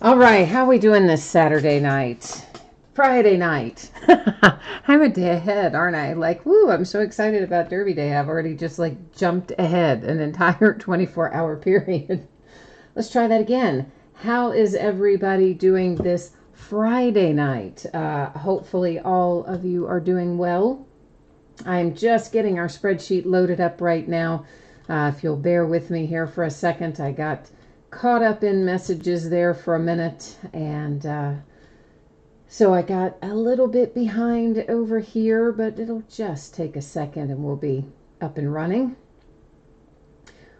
All right, how are we doing this Saturday night? Friday night. I'm a day ahead, aren't I? Like, woo, I'm so excited about Derby Day. I've already just jumped ahead an entire 24-hour period. Let's try that again. How is everybody doing this Friday night? Hopefully all of you are doing well. I'm just getting our spreadsheet loaded up right now. If you'll bear with me here for a second, I got caught up in messages there for a minute, and so I got a little bit behind over here, but it'll just take a second and we'll be up and running.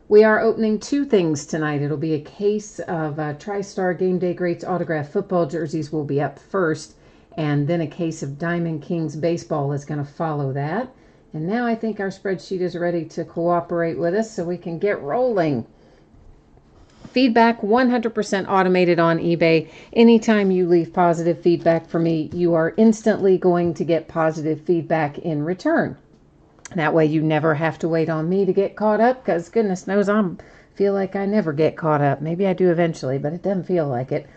We are opening two things tonight. It'll be a case of TriStar Game Day Greats autographed football jerseys will be up first, and then a case of Diamond Kings baseball is going to follow that. And now I think our spreadsheet is ready to cooperate with us so we can get rolling. Feedback 100% automated on eBay. Anytime you leave positive feedback for me, you are instantly going to get positive feedback in return. That way you never have to wait on me to get caught up, because goodness knows I feel like I never get caught up. Maybe I do eventually, but it doesn't feel like it.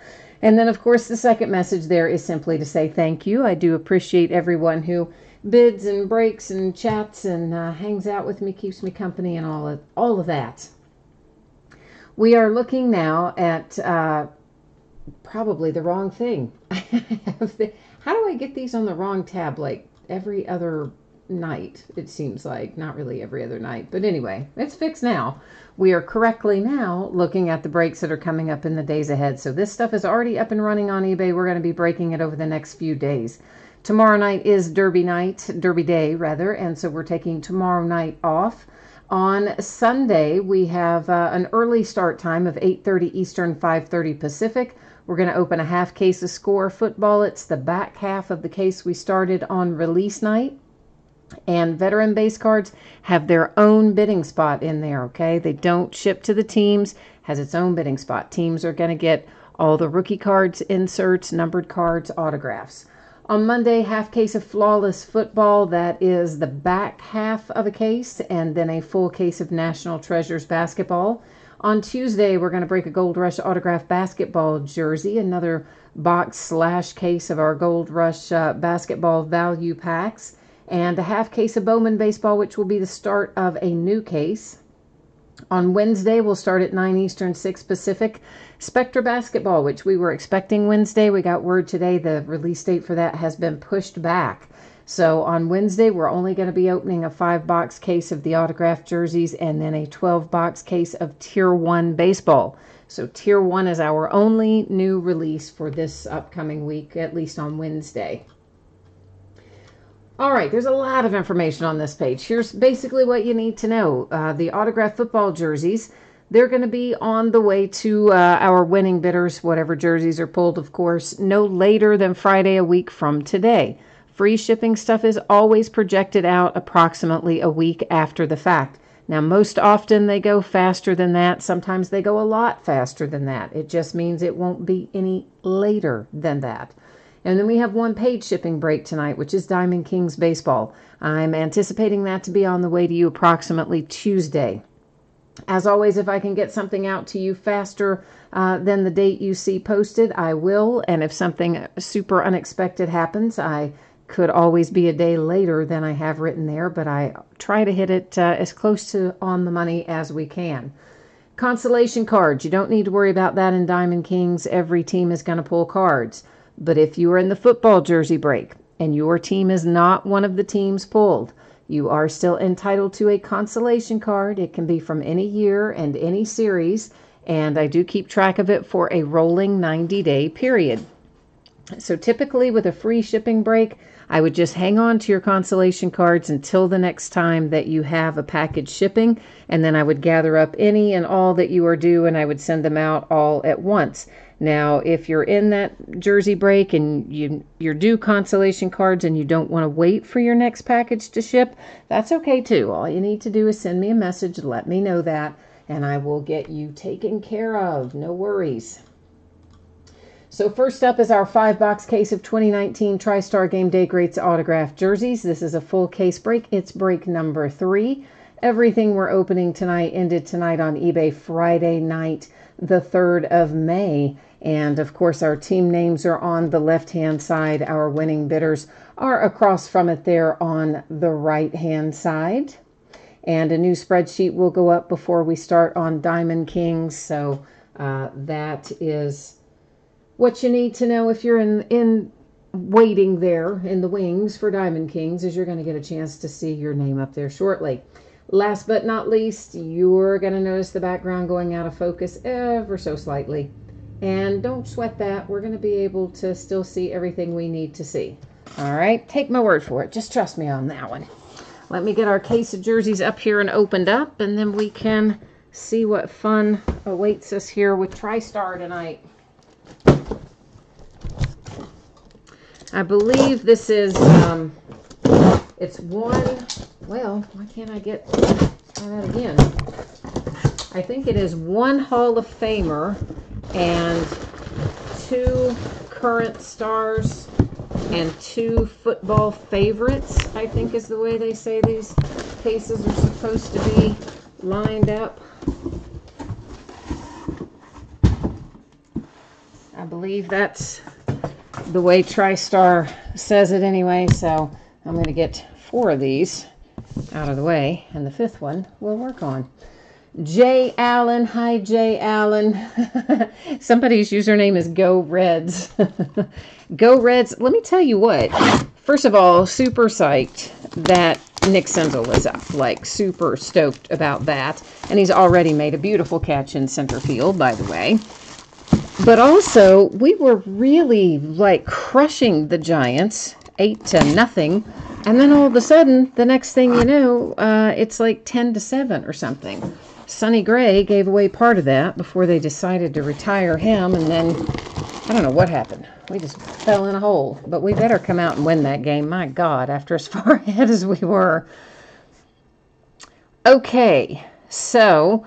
And then, of course, the second message there is simply to say thank you. I do appreciate everyone who bids and breaks and chats and hangs out with me, keeps me company, and all of that. We are looking now at probably the wrong thing. How do I get these on the wrong tab? Like every other night, it seems like. Not really every other night, but anyway, it's fixed now. We are correctly now looking at the breaks that are coming up in the days ahead. So this stuff is already up and running on eBay. We're going to be breaking it over the next few days. Tomorrow night is Derby Day rather, and so we're taking tomorrow night off. On Sunday, we have an early start time of 8:30 Eastern, 5:30 Pacific. We're going to open a half case of Score football. It's the back half of the case we started on release night. And veteran base cards have their own bidding spot in there, okay? They don't ship to the teams, has its own bidding spot. Teams are going to get all the rookie cards, inserts, numbered cards, autographs. On Monday, half case of Flawless Football. That is the back half of a case, and then a full case of National Treasures basketball. On Tuesday, we're going to break a Gold Rush autographed basketball jersey, another box/case of our Gold Rush basketball value packs, and a half case of Bowman baseball, which will be the start of a new case. On Wednesday, we'll start at 9 Eastern, 6 Pacific. Spectra basketball, which we were expecting Wednesday. We got word today the release date for that has been pushed back. So on Wednesday, we're only going to be opening a 5-box case of the autographed jerseys and then a 12-box case of Tier 1 baseball. So Tier 1 is our only new release for this upcoming week, at least on Wednesday. All right, there's a lot of information on this page. Here's basically what you need to know. The autographed football jerseys, they're going to be on the way to our winning bidders, whatever jerseys are pulled, of course, no later than Friday a week from today. Free shipping stuff is always projected out approximately a week after the fact. Now, most often they go faster than that. Sometimes they go a lot faster than that. It just means it won't be any later than that. And then we have one paid shipping break tonight, which is Diamond Kings baseball. I'm anticipating that to be on the way to you approximately Tuesday. As always, if I can get something out to you faster than the date you see posted, I will. And if something super unexpected happens, I could always be a day later than I have written there, but I try to hit it as close to on the money as we can. Consolation cards. You don't need to worry about that in Diamond Kings. Every team is going to pull cards. But if you are in the football jersey break and your team is not one of the teams pulled, you are still entitled to a consolation card. It can be from any year and any series, and I do keep track of it for a rolling 90-day period. So typically with a free shipping break, I would just hang on to your consolation cards until the next time that you have a package shipping, and then I would gather up any and all that you are due, and I would send them out all at once. Now, if you're in that jersey break and you're due consolation cards and you don't want to wait for your next package to ship, that's okay too. All you need to do is send me a message, let me know that, and I will get you taken care of. No worries. So first up is our 5-box case of 2019 TriStar Game Day Greats autographed jerseys. This is a full case break. It's break number 3. Everything we're opening tonight ended tonight on eBay Friday night, the 3rd of May. And of course, our team names are on the left-hand side. Our winning bidders are across from it there on the right-hand side. And a new spreadsheet will go up before we start on Diamond Kings. So that is what you need to know if you're in waiting there in the wings for Diamond Kings, is you're going to get a chance to see your name up there shortly. Last but not least, you're going to notice the background going out of focus ever so slightly. And don't sweat that. We're going to be able to still see everything we need to see. All right, take my word for it. Just trust me on that one. Let me get our case of jerseys up here and opened up, and then we can see what fun awaits us here with TriStar tonight. I believe this is, it's one, well, why can't I get that again? I think it is one Hall of Famer and 2 current stars and 2 football favorites, I think is the way they say these cases are supposed to be lined up. I believe that's the way TriStar says it anyway, so I'm going to get 4 of these out of the way, and the 5th one we'll work on. Jay Allen. Hi, Jay Allen. Somebody's username is Go Reds. Go Reds. Let me tell you what. First of all, super psyched that Nick Senzel is up. Like, super stoked about that. And he's already made a beautiful catch in center field, by the way. But also, we were really, like, crushing the Giants, 8-0. And then all of a sudden, the next thing you know, it's like 10-7 or something. Sonny Gray gave away part of that before they decided to retire him, and then I don't know what happened. We just fell in a hole. But we better come out and win that game. My God, after as far ahead as we were. Okay, so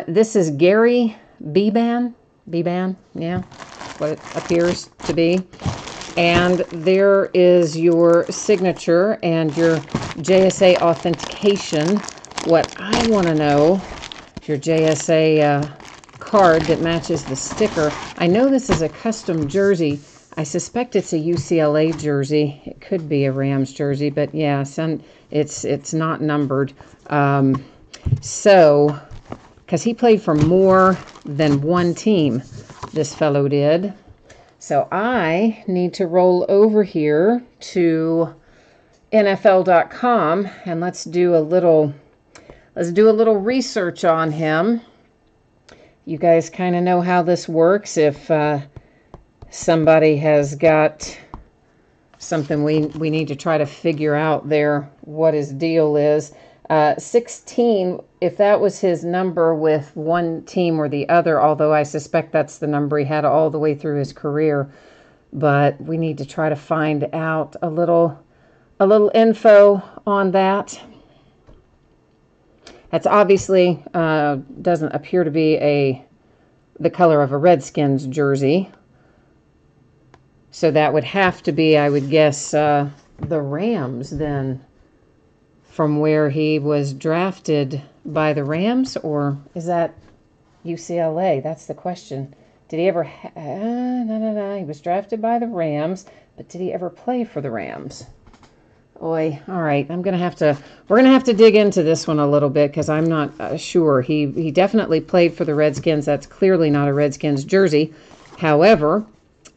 this is Gary Beban. Beban, yeah, what it appears to be. And there is your signature and your JSA authentication. What I want to know is your JSA card that matches the sticker. I know this is a custom jersey. I suspect it's a UCLA jersey. It could be a Rams jersey, but yeah, it's not numbered. So, because he played for more than one team, this fellow did. So I need to roll over here to NFL.com and let's do a little research on him. You guys kind of know how this works. If somebody has got something we need to try to figure out there what his deal is. 16, if that was his number with one team or the other, although I suspect that's the number he had all the way through his career. But we need to try to find out a little info on that. That's obviously doesn't appear to be the color of a Redskins jersey. So that would have to be, I would guess, the Rams then, from where he was drafted by the Rams, or is that UCLA? That's the question. Did he ever... No. He was drafted by the Rams, but did he ever play for the Rams? Oy. All right, we're going to have to dig into this one a little bit because I'm not sure. He definitely played for the Redskins. That's clearly not a Redskins jersey. However,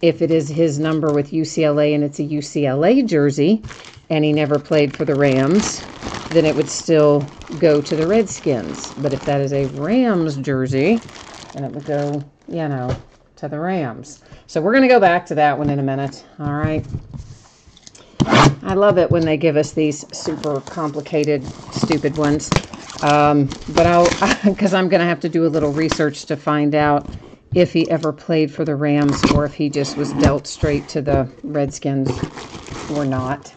if it is his number with UCLA and it's a UCLA jersey and he never played for the Rams, then it would still go to the Redskins. But if that is a Rams jersey, then it would go, to the Rams. So we're going to go back to that one in a minute. All right. I love it when they give us these super complicated, stupid ones. But because I'm going to have to do a little research to find out if he ever played for the Rams or if he just was dealt straight to the Redskins or not.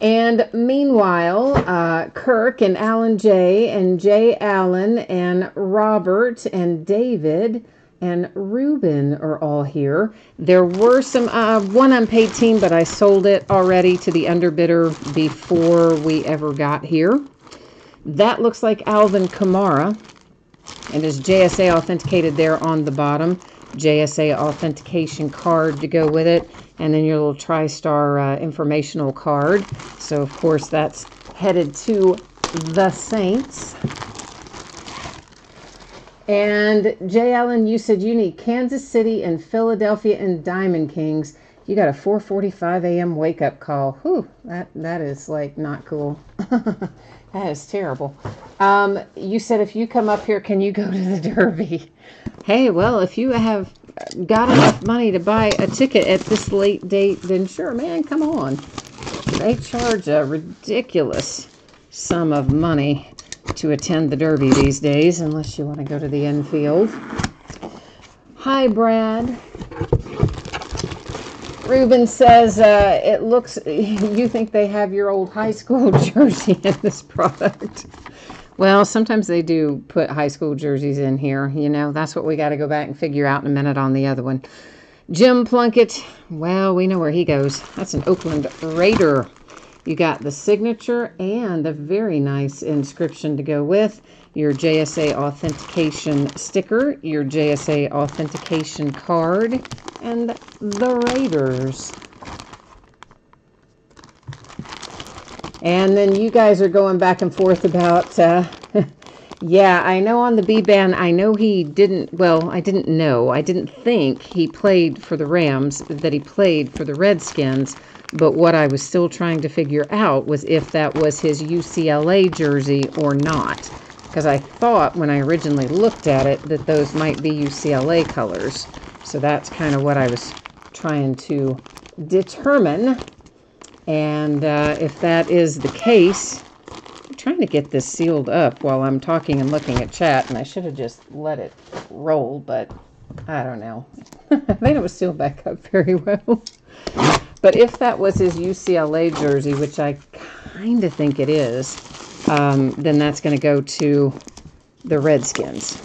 And meanwhile, Kirk and Alan J. and Jay Allen and Robert and David and Ruben are all here. There were some, one unpaid team, but I sold it already to the underbidder before we ever got here. That looks like Alvin Kamara. And is JSA authenticated there on the bottom. JSA authentication card to go with it. And then your little TriStar informational card. So, of course, that's headed to the Saints. And Jay Allen, you said you need Kansas City and Philadelphia and Diamond Kings. You got a 4:45 a.m. wake-up call. Whew, that is, like, not cool. That is terrible. You said if you come up here, can you go to the Derby? Hey, well, if you have got enough money to buy a ticket at this late date, then sure, man, come on. They charge a ridiculous sum of money to attend the Derby these days, unless you want to go to the infield. Hi, Brad. Ruben says, it looks, you think they have your old high school jersey in this product. Well, sometimes they do put high school jerseys in here. You know, that's what we got to go back and figure out in a minute on the other one. Jim Plunkett, well, we know where he goes. That's an Oakland Raider. You got the signature and a very nice inscription to go with. Your JSA authentication sticker, your JSA authentication card, and the Raiders. And then you guys are going back and forth about, yeah, I know on the B-Band, I know he didn't, well, I didn't think he played for the Rams, that he played for the Redskins, but what I was still trying to figure out was if that was his UCLA jersey or not. Because I thought when I originally looked at it that those might be UCLA colors. So that's kind of what I was trying to determine. And if that is the case, I'm trying to get this sealed up while I'm talking and looking at chat. And I should have just let it roll, but I don't know. I think it was sealed back up very well. But if that was his UCLA jersey, which I kind of think it is, then that's going to go to the Redskins.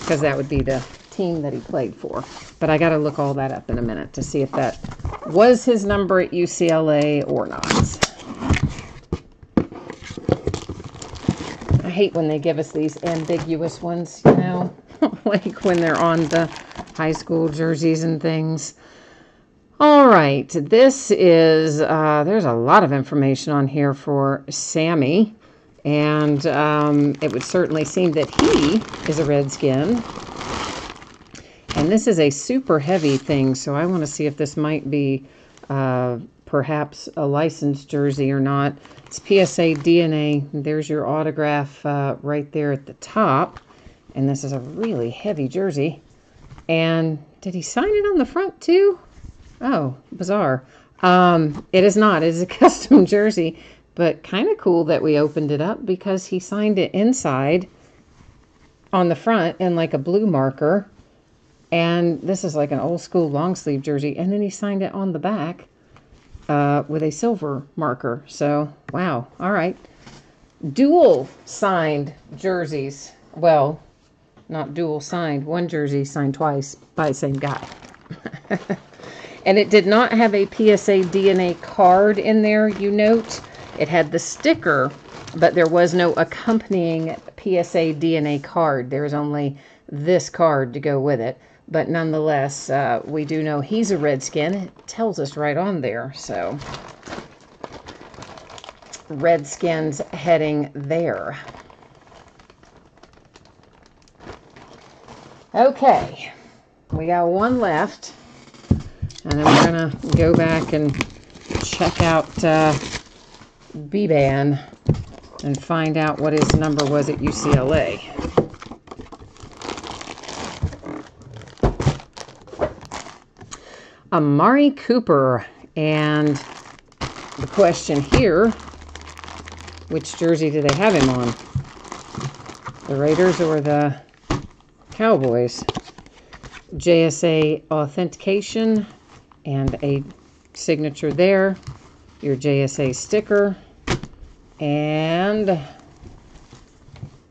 Because that would be the team that he played for. But I got to look all that up in a minute to see if that was his number at UCLA or not. I hate when they give us these ambiguous ones, you know, like when they're on the high school jerseys and things. All right, this is, there's a lot of information on here for Sammy, and it would certainly seem that he is a Redskin. And this is a super heavy thing, so I want to see if this might be perhaps a licensed jersey or not. It's PSA DNA. There's your autograph right there at the top. And this is a really heavy jersey. And did he sign it on the front too? Oh, bizarre. It is not. It is a custom jersey, but kind of cool that we opened it up because he signed it inside on the front in like a blue marker. And this is like an old school long sleeve jersey. And then he signed it on the back with a silver marker. So, wow. All right. Dual signed jerseys. Well, not dual signed. One jersey signed twice by the same guy. And it did not have a PSA DNA card in there, you note. It had the sticker, but there was no accompanying PSA DNA card. There was only this card to go with it. But nonetheless, we do know he's a Redskin. It tells us right on there. So, Redskins heading there. Okay, we got one left. And then we're going to go back and check out B-Ban and find out what his number was at UCLA. Amari Cooper. And the question here, which jersey do they have him on? The Raiders or the Cowboys? JSA authentication. And a signature there, your JSA sticker, and it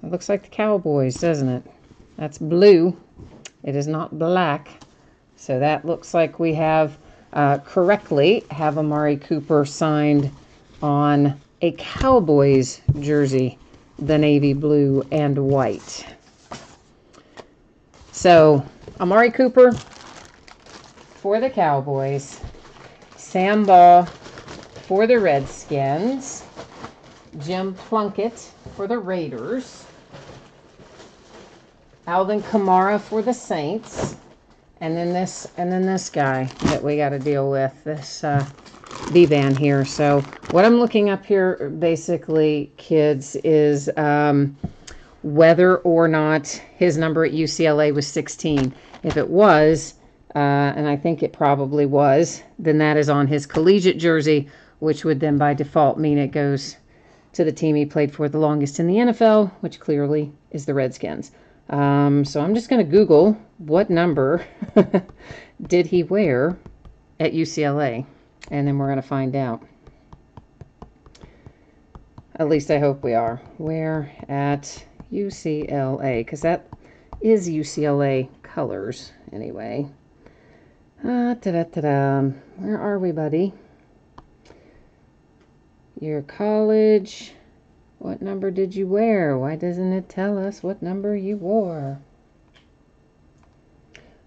looks like the Cowboys, doesn't it? That's blue. It is not black. So that looks like we have correctly have Amari Cooper signed on a Cowboys jersey, the navy blue and white. So, Amari Cooper for the Cowboys, Sam Ball for the Redskins, Jim Plunkett for the Raiders, Alvin Kamara for the Saints, and then this guy that we got to deal with, this V-Van here. So what I'm looking up here, basically, kids, is whether or not his number at UCLA was 16. If it was, and I think it probably was, then that is on his collegiate jersey, which would then by default mean it goes to the team he played for the longest in the NFL, which clearly is the Redskins. So I'm just going to Google what number did he wear at UCLA, and then we're going to find out. At least I hope we are. Where at UCLA, because that is UCLA colors anyway. Where are we, buddy? Your college. What number did you wear? Why doesn't it tell us what number you wore?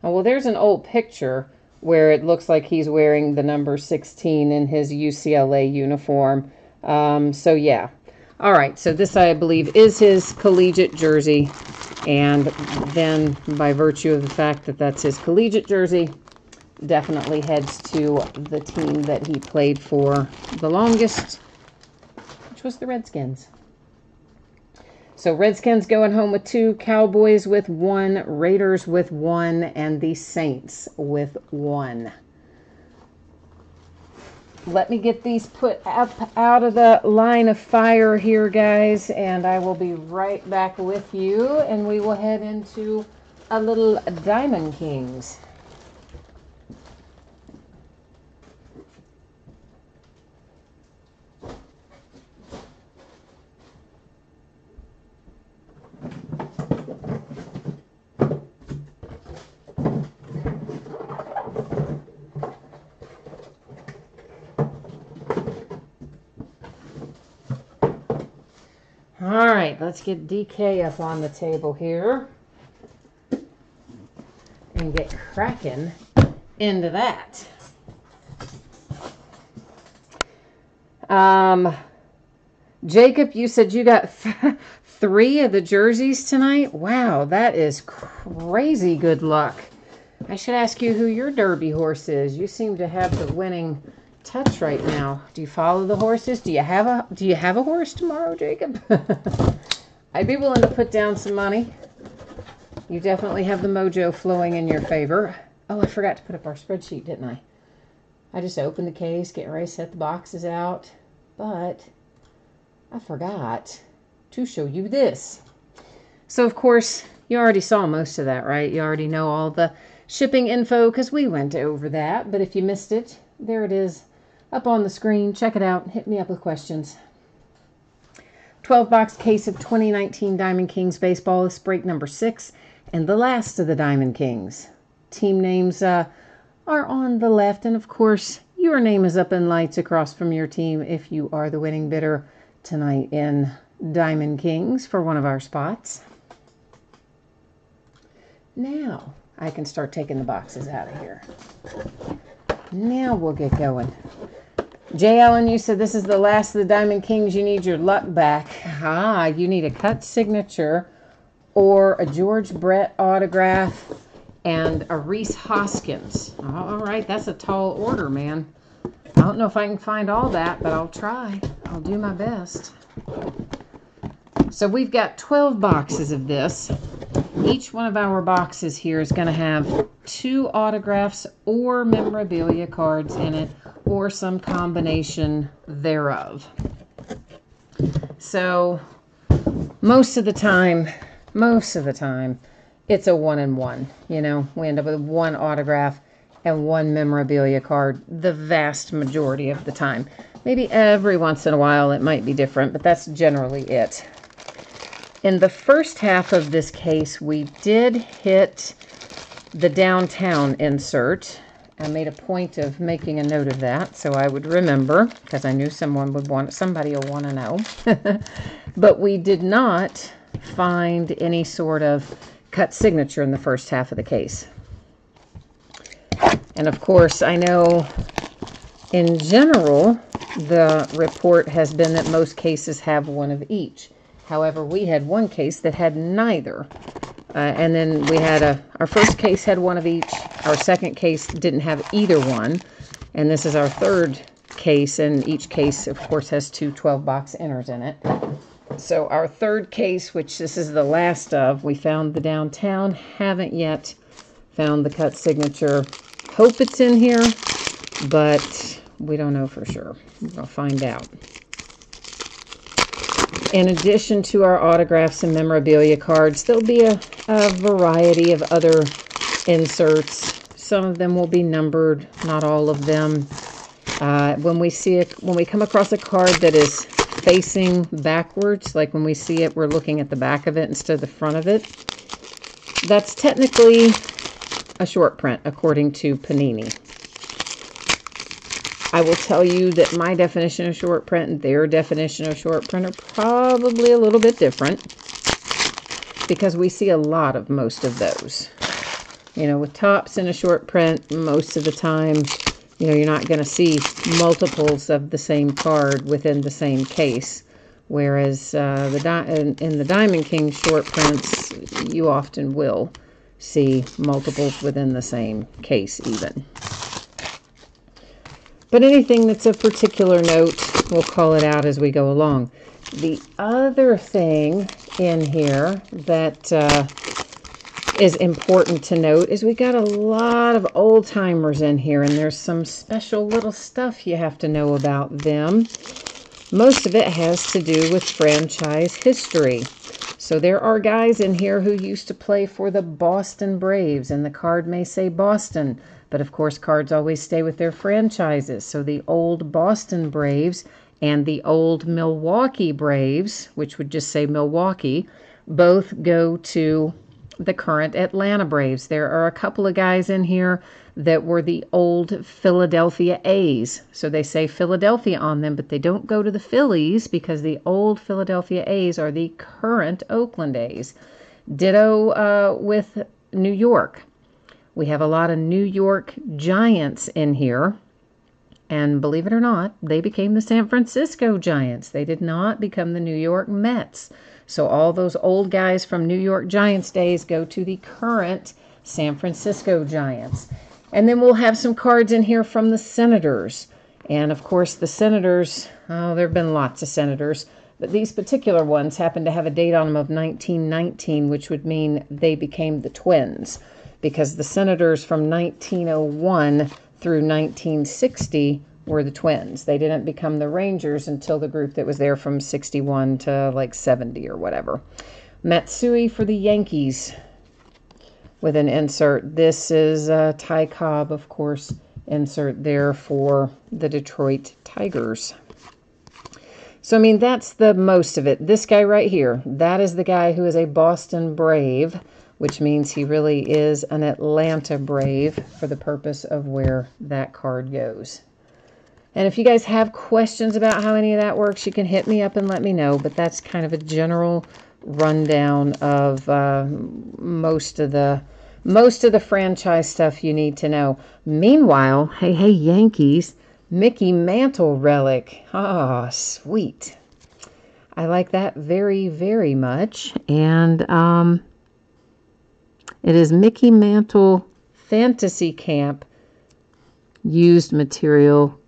Oh, well, there's an old picture where it looks like he's wearing the number 16 in his UCLA uniform. So, yeah. All right, so this, I believe, is his collegiate jersey. And then, by virtue of the fact that that's his collegiate jersey, definitely heads to the team that he played for the longest, which was the Redskins. So Redskins going home with 2, Cowboys with 1, Raiders with 1, and the Saints with 1. Let me get these put up out of the line of fire here, guys, and I will be right back with you, and we will head into a little Diamond Kings. All right, let's get DK up on the table here and get cracking into that. Jacob, you said you got 3 of the jerseys tonight? Wow, that is crazy good luck. I should ask you who your Derby horse is. You seem to have the winning touch right now. Do you follow the horses? Do you have a horse tomorrow, Jacob? I'd be willing to put down some money. You definitely have the mojo flowing in your favor. Oh, I forgot to put up our spreadsheet, didn't I? I just opened the case, getting ready to set the boxes out, but I forgot to show you this. So, of course, you already saw most of that, right? You already know all the shipping info because we went over that. But if you missed it, there it is up on the screen. Check it out. Hit me up with questions. 12-box case of 2019 Diamond Kings baseball. This break number 6 and the last of the Diamond Kings. Team names are on the left, and of course your name is up in lights across from your team if you are the winning bidder tonight in Diamond Kings for one of our spots. Now I can start taking the boxes out of here. Now we'll get going. Jay Allen, you said this is the last of the Diamond Kings. You need your luck back. You need a cut signature or a George Brett autograph and a Reese Hoskins. All right, that's a tall order, man. I don't know if I can find all that, but I'll try. I'll do my best. So we've got 12 boxes of this. Each one of our boxes here is going to have 2 autographs or memorabilia cards in it, or some combination thereof. So most of the time, it's a 1 and 1. You know, we end up with 1 autograph and 1 memorabilia card the vast majority of the time. Maybe every once in a while it might be different, but that's generally it. In the first half of this case, we did hit the downtown insert. I made a point of making a note of that so I would remember, because I knew somebody will want to know. But we did not find any sort of cut signature in the first half of the case. And of course, I know in general, the report has been that most cases have one of each. However, we had one case that had neither. And then we had our first case had one of each. Our second case didn't have either one. And this is our third case, and each case, of course, has two 12-box inners in it. So our third case, which this is the last of, we found the downtown. Haven't yet found the cut signature. Hope it's in here, but we don't know for sure. We'll find out. In addition to our autographs and memorabilia cards, there'll be a variety of other inserts. Some of them will be numbered, not all of them. When we come across a card that is facing backwards, like when we see it, we're looking at the back of it instead of the front of it. That's technically a short print, according to Panini. I will tell you that my definition of short print and their definition of short print are probably a little bit different, because we see a lot of most of those. You know, with tops in a short print, most of the time, you know, you're not going to see multiples of the same card within the same case. Whereas in the Diamond King short prints, you often will see multiples within the same case even. But anything that's of particular note, we'll call it out as we go along. The other thing in here that is important to note is we got a lot of old timers in here, and there's some special little stuff you have to know about them. Most of it has to do with franchise history. So there are guys in here who used to play for the Boston Braves, and the card may say Boston, but of course cards always stay with their franchises. So the old Boston Braves and the old Milwaukee Braves, which would just say Milwaukee, both go to the current Atlanta Braves. There are a couple of guys in here that were the old Philadelphia A's. So they say Philadelphia on them, but they don't go to the Phillies, because the old Philadelphia A's are the current Oakland A's. Ditto with New York. We have a lot of New York Giants in here. And believe it or not, they became the San Francisco Giants. They did not become the New York Mets. So all those old guys from New York Giants days go to the current San Francisco Giants. And then we'll have some cards in here from the Senators. And of course the Senators, oh, there have been lots of Senators, but these particular ones happen to have a date on them of 1919, which would mean they became the Twins, because the Senators from 1901 through 1960 were the Twins. They didn't become the Rangers until the group that was there from 61 to like 70 or whatever. Matsui for the Yankees with an insert. This is Ty Cobb, of course, insert there for the Detroit Tigers. So, I mean, that's the most of it. This guy right here, that is the guy who is a Boston Brave, which means he really is an Atlanta Brave for the purpose of where that card goes. And if you guys have questions about how any of that works, you can hit me up and let me know. But that's kind of a general rundown of most of the franchise stuff you need to know. Meanwhile, hey, Yankees, Mickey Mantle relic. Ah, sweet. I like that very, very much. And it is Mickey Mantle Fantasy Camp used material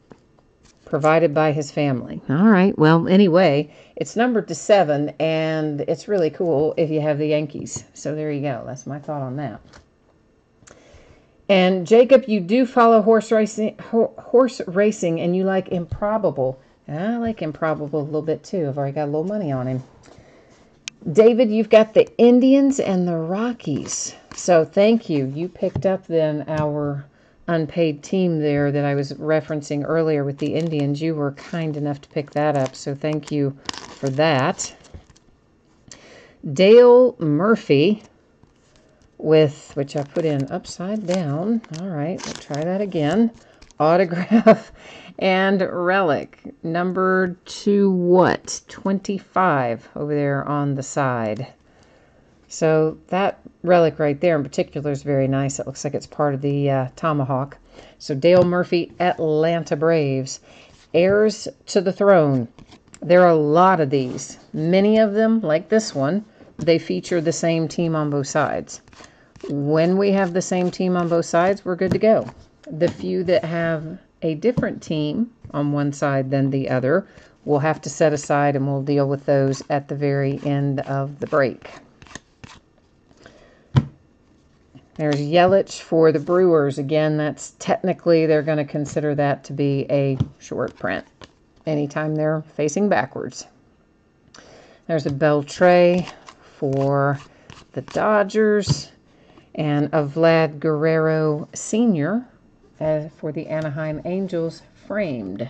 provided by his family. All right. Well, anyway, it's numbered to 7, and it's really cool if you have the Yankees. So there you go. That's my thought on that. And Jacob, you do follow horse racing, and you like Improbable. I like Improbable a little bit too. I've already got a little money on him. David, you've got the Indians and the Rockies. So thank you. You picked up then our unpaid team there that I was referencing earlier with the Indians. You were kind enough to pick that up, so thank you for that. Dale Murphy which I put in upside down. All right, we'll try that again. Autograph and relic. Number 25 over there on the side. So that relic right there in particular is very nice. It looks like it's part of the tomahawk. So Dale Murphy, Atlanta Braves. Heirs to the throne. There are a lot of these. Many of them, like this one, they feature the same team on both sides. When we have the same team on both sides, we're good to go. The few that have a different team on one side than the other, we'll have to set aside, and we'll deal with those at the very end of the break. There's Yelich for the Brewers. Again, that's technically, they're going to consider that to be a short print anytime they're facing backwards. There's a Beltre for the Dodgers, and a Vlad Guerrero Sr. For the Anaheim Angels, framed.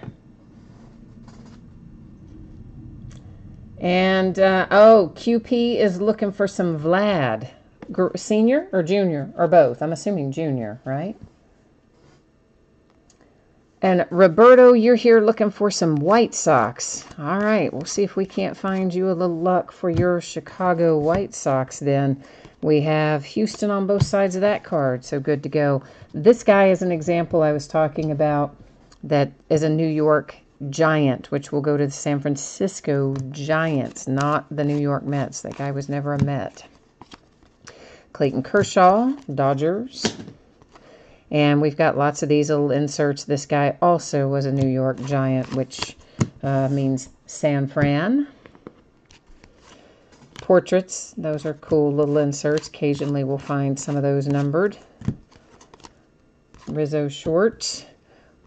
And, QP is looking for some Vlad. Senior or junior or both? I'm assuming junior, right? And Roberto, you're here looking for some White Sox. All right, we'll see if we can't find you a little luck for your Chicago White Sox then. We have Houston on both sides of that card, so good to go. This guy is an example I was talking about that is a New York Giant, which will go to the San Francisco Giants, not the New York Mets. That guy was never a Met. Clayton Kershaw, Dodgers. And we've got lots of these little inserts. This guy also was a New York Giant, which means San Fran. Portraits, those are cool little inserts. Occasionally we'll find some of those numbered. Rizzo short.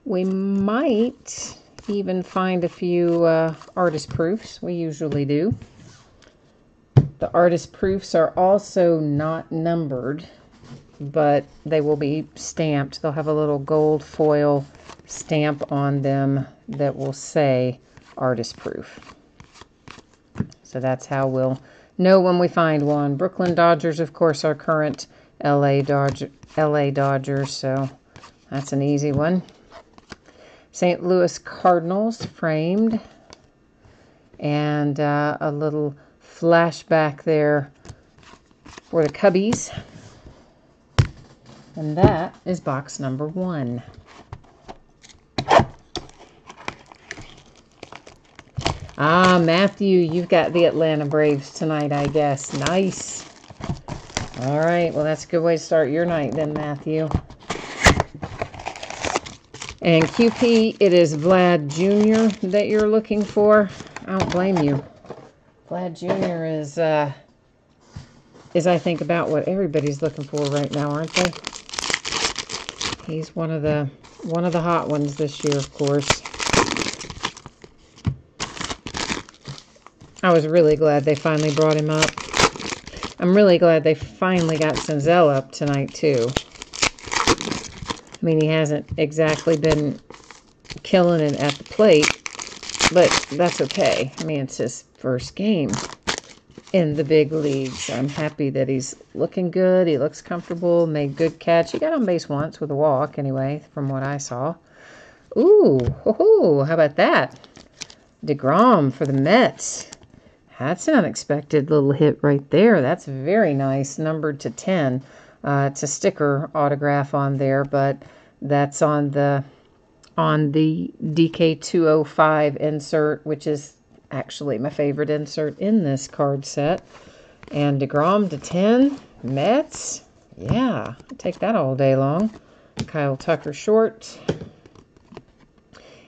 We might even find a few artist proofs. We usually do. The artist proofs are also not numbered, but they will be stamped. They'll have a little gold foil stamp on them that will say artist proof. So that's how we'll know when we find one. Brooklyn Dodgers, of course, are current LA Dodgers, so that's an easy one. St. Louis Cardinals, framed. And a little flashback there for the Cubbies. And that is box number 1. Ah, Matthew, you've got the Atlanta Braves tonight, I guess. Nice. All right, well, that's a good way to start your night then, Matthew. And QP, it is Vlad Jr. that you're looking for. I don't blame you. Vlad Jr. is I think about what everybody's looking for right now, aren't they? He's one of the hot ones this year, of course. I was really glad they finally brought him up. I'm really glad they finally got Senzel up tonight too. I mean, he hasn't exactly been killing it at the plate, but that's okay. I mean, it's his first game in the big leagues. I'm happy that he's looking good. He looks comfortable, made good catch. He got on base once with a walk anyway, from what I saw. Ooh, how about that? DeGrom for the Mets. That's an unexpected little hit right there. That's very nice, numbered to 10. It's a sticker autograph on there, but that's on the DK205 insert, which is actually my favorite insert in this card set. And DeGrom to 10, Mets. Yeah, I'll take that all day long. Kyle Tucker short.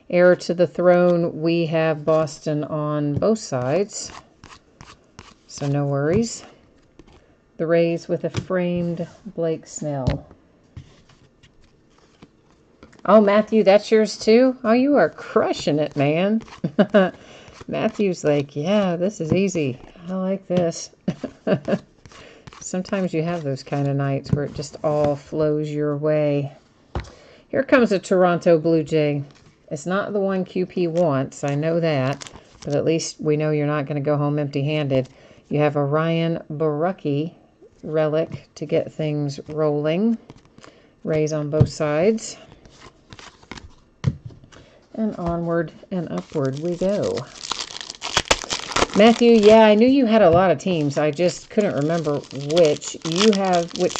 Heir to the throne, we have Boston on both sides, so no worries. The Rays with a framed Blake Snell. Oh, Matthew, that's yours too? Oh, you are crushing it, man. Matthew's like, yeah, this is easy. I like this. Sometimes you have those kind of nights where it just all flows your way. Here comes a Toronto Blue Jay. It's not the one QP wants, I know that, but at least we know you're not going to go home empty-handed. You have a Ryan Borucki relic to get things rolling. Rays on both sides. And onward and upward we go. Matthew, yeah, I knew you had a lot of teams. I just couldn't remember which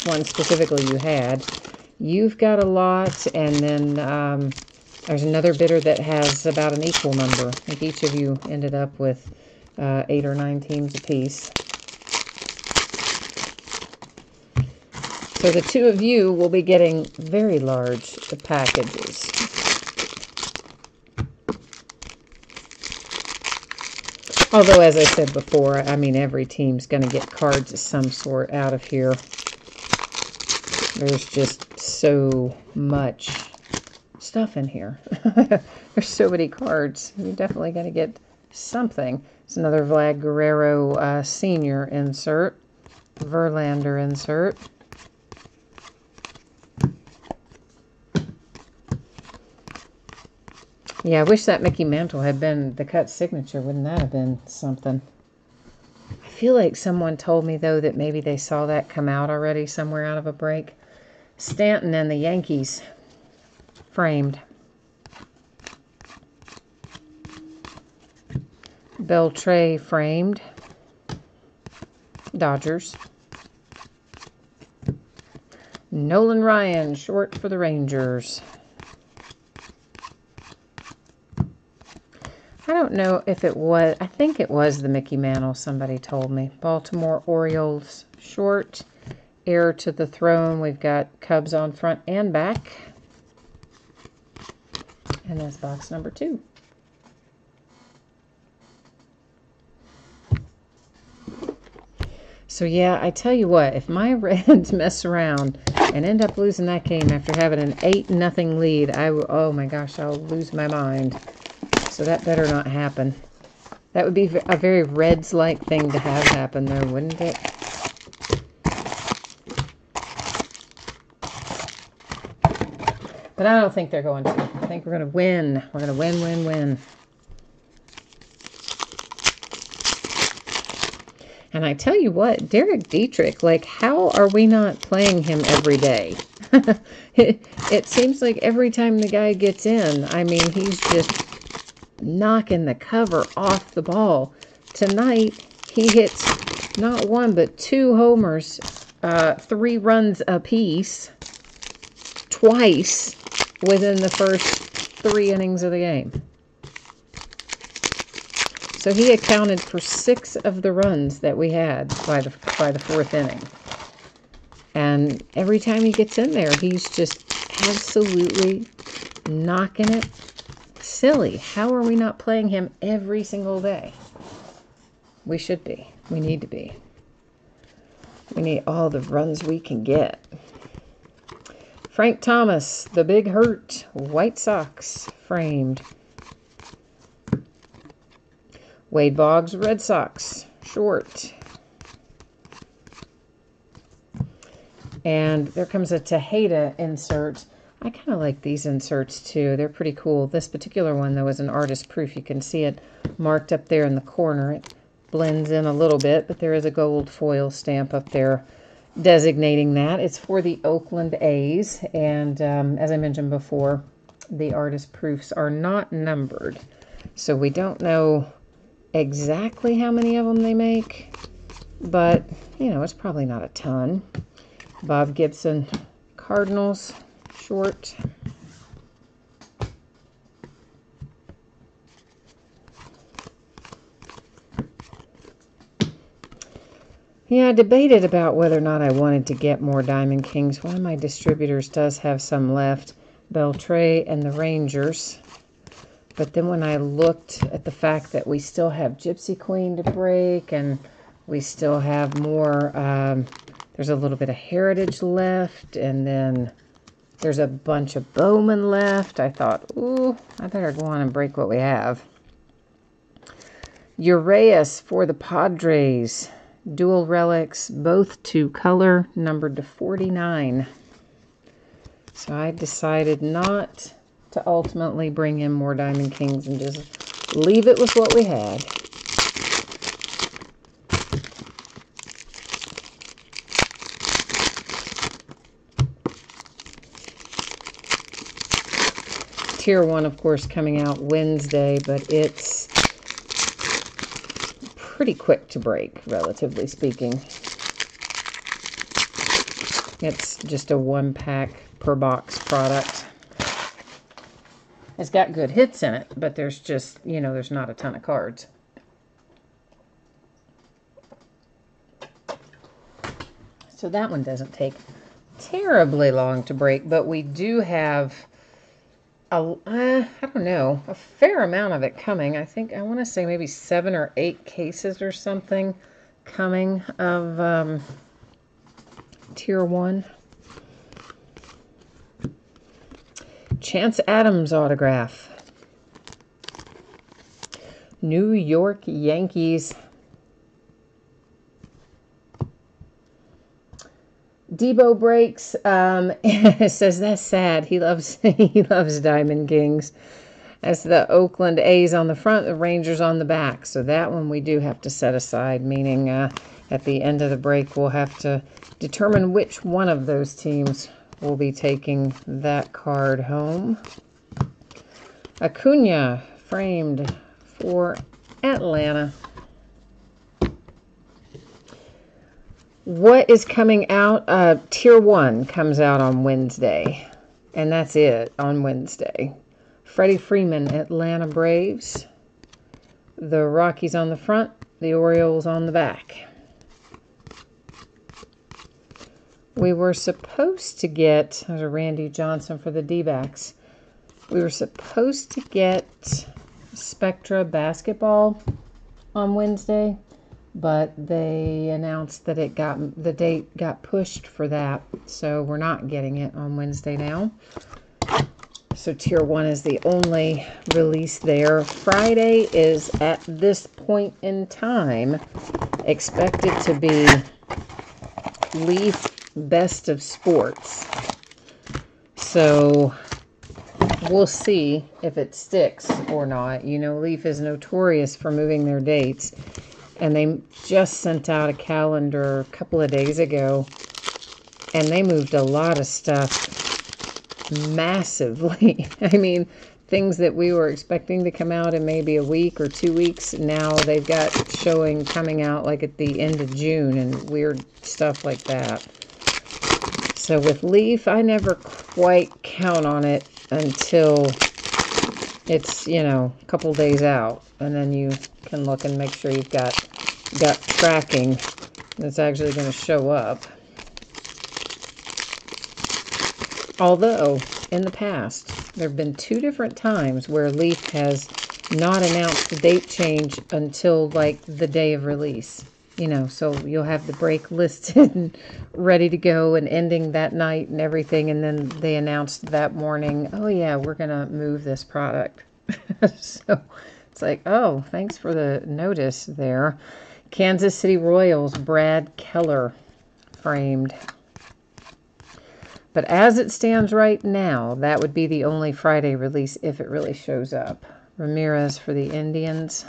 one specifically you had. You've got a lot, and then there's another bidder that has about an equal number. I think each of you ended up with 8 or 9 teams apiece. So the two of you will be getting very large packages. Although, as I said before, I mean, every team's going to get cards of some sort out of here. There's just so much stuff in here. There's so many cards. You're definitely going to get something. It's another Vlad Guerrero Senior insert. Verlander insert. Yeah, I wish that Mickey Mantle had been the cut signature. Wouldn't that have been something? I feel like someone told me, though, that maybe they saw that come out already somewhere out of a break. Stanton and the Yankees framed. Beltre framed. Dodgers. Nolan Ryan, short for the Rangers. I don't know if it was, I think it was the Mickey Mantle, somebody told me. Baltimore Orioles, short, heir to the throne. We've got Cubs on front and back. And that's box number 2. So yeah, I tell you what, if my Reds mess around and end up losing that game after having an 8-0 lead, oh my gosh, I'll lose my mind. So that better not happen. That would be a very Reds-like thing to have happen, though, wouldn't it? But I don't think they're going to. I think we're going to win. We're going to win, win, win. And I tell you what, Derek Dietrich, like, how are we not playing him every day? It seems like every time the guy gets in, I mean, he's just knocking the cover off the ball. Tonight, he hits not 1 but 2 homers, 3 runs apiece, twice within the first 3 innings of the game. So he accounted for 6 of the runs that we had by the 4th inning. And every time he gets in there, he's just absolutely knocking it silly. How are we not playing him every single day? We should be. We need to be. We need all the runs we can get. Frank Thomas, the Big Hurt, White Sox, framed. Wade Boggs, Red Sox, short. And there comes a Tejeda insert. I kind of like these inserts too. They're pretty cool. This particular one, though, is an artist proof. You can see it marked up there in the corner. It blends in a little bit, but there is a gold foil stamp up there designating that. It's for the Oakland A's. And as I mentioned before, the artist proofs are not numbered. So we don't know exactly how many of them they make. But, you know, it's probably not a ton. Bob Gibson, Cardinals, short. Yeah, I debated about whether or not I wanted to get more Diamond Kings. One of my distributors does have some left, Beltre and the Rangers. But then when I looked at the fact that we still have Gypsy Queen to break, and we still have more, there's a little bit of Heritage left, and then there's a bunch of Bowman left. I thought, ooh, I better go on and break what we have. Urias for the Padres. Dual relics, both 2 color, numbered to 49. So I decided not to ultimately bring in more Diamond Kings and just leave it with what we had. Tier 1, of course, coming out Wednesday, but it's pretty quick to break, relatively speaking. It's just a 1-pack per box product. It's got good hits in it, but there's just, you know, there's not a ton of cards. So that one doesn't take terribly long to break, but we do have I don't know, a fair amount of it coming. I think, I want to say maybe 7 or 8 cases or something coming of Tier 1. Chance Adams autograph. New York Yankees. Debo breaks. It says that's sad. He loves Diamond Kings. That's the Oakland A's on the front, the Rangers on the back. So that one we do have to set aside, meaning at the end of the break we'll have to determine which one of those teams will be taking that card home. Acuna framed for Atlanta. What is coming out? Tier 1 comes out on Wednesday. And that's it on Wednesday. Freddie Freeman, Atlanta Braves. The Rockies on the front, the Orioles on the back. We were supposed to get, there's a Randy Johnson for the D-backs. We were supposed to get Spectra basketball on Wednesday, but they announced that the date got pushed for that, so we're not getting it on Wednesday now. So Tier 1 is the only release there. Friday is, at this point in time, expected to be Leaf Best of Sports. So we'll see if it sticks or not. You know, Leaf is notorious for moving their dates. And they just sent out a calendar a couple of days ago. And they moved a lot of stuff massively. I mean, things that we were expecting to come out in maybe a week or 2 weeks, now they've got showing coming out like at the end of June and weird stuff like that. So with Leaf, I never quite count on it until it's, you know, a couple days out, and then you can look and make sure you've got tracking that's actually going to show up. Although, in the past, there have been 2 different times where Leaf has not announced the date change until, like, the day of release. You know, so you'll have the break listed and ready to go and ending that night and everything, and then they announced that morning, oh yeah, we're going to move this product. So it's like, oh, thanks for the notice there. Kansas City Royals, Brad Keller, framed. But as it stands right now, that would be the only Friday release if it really shows up. Ramirez for the Indians.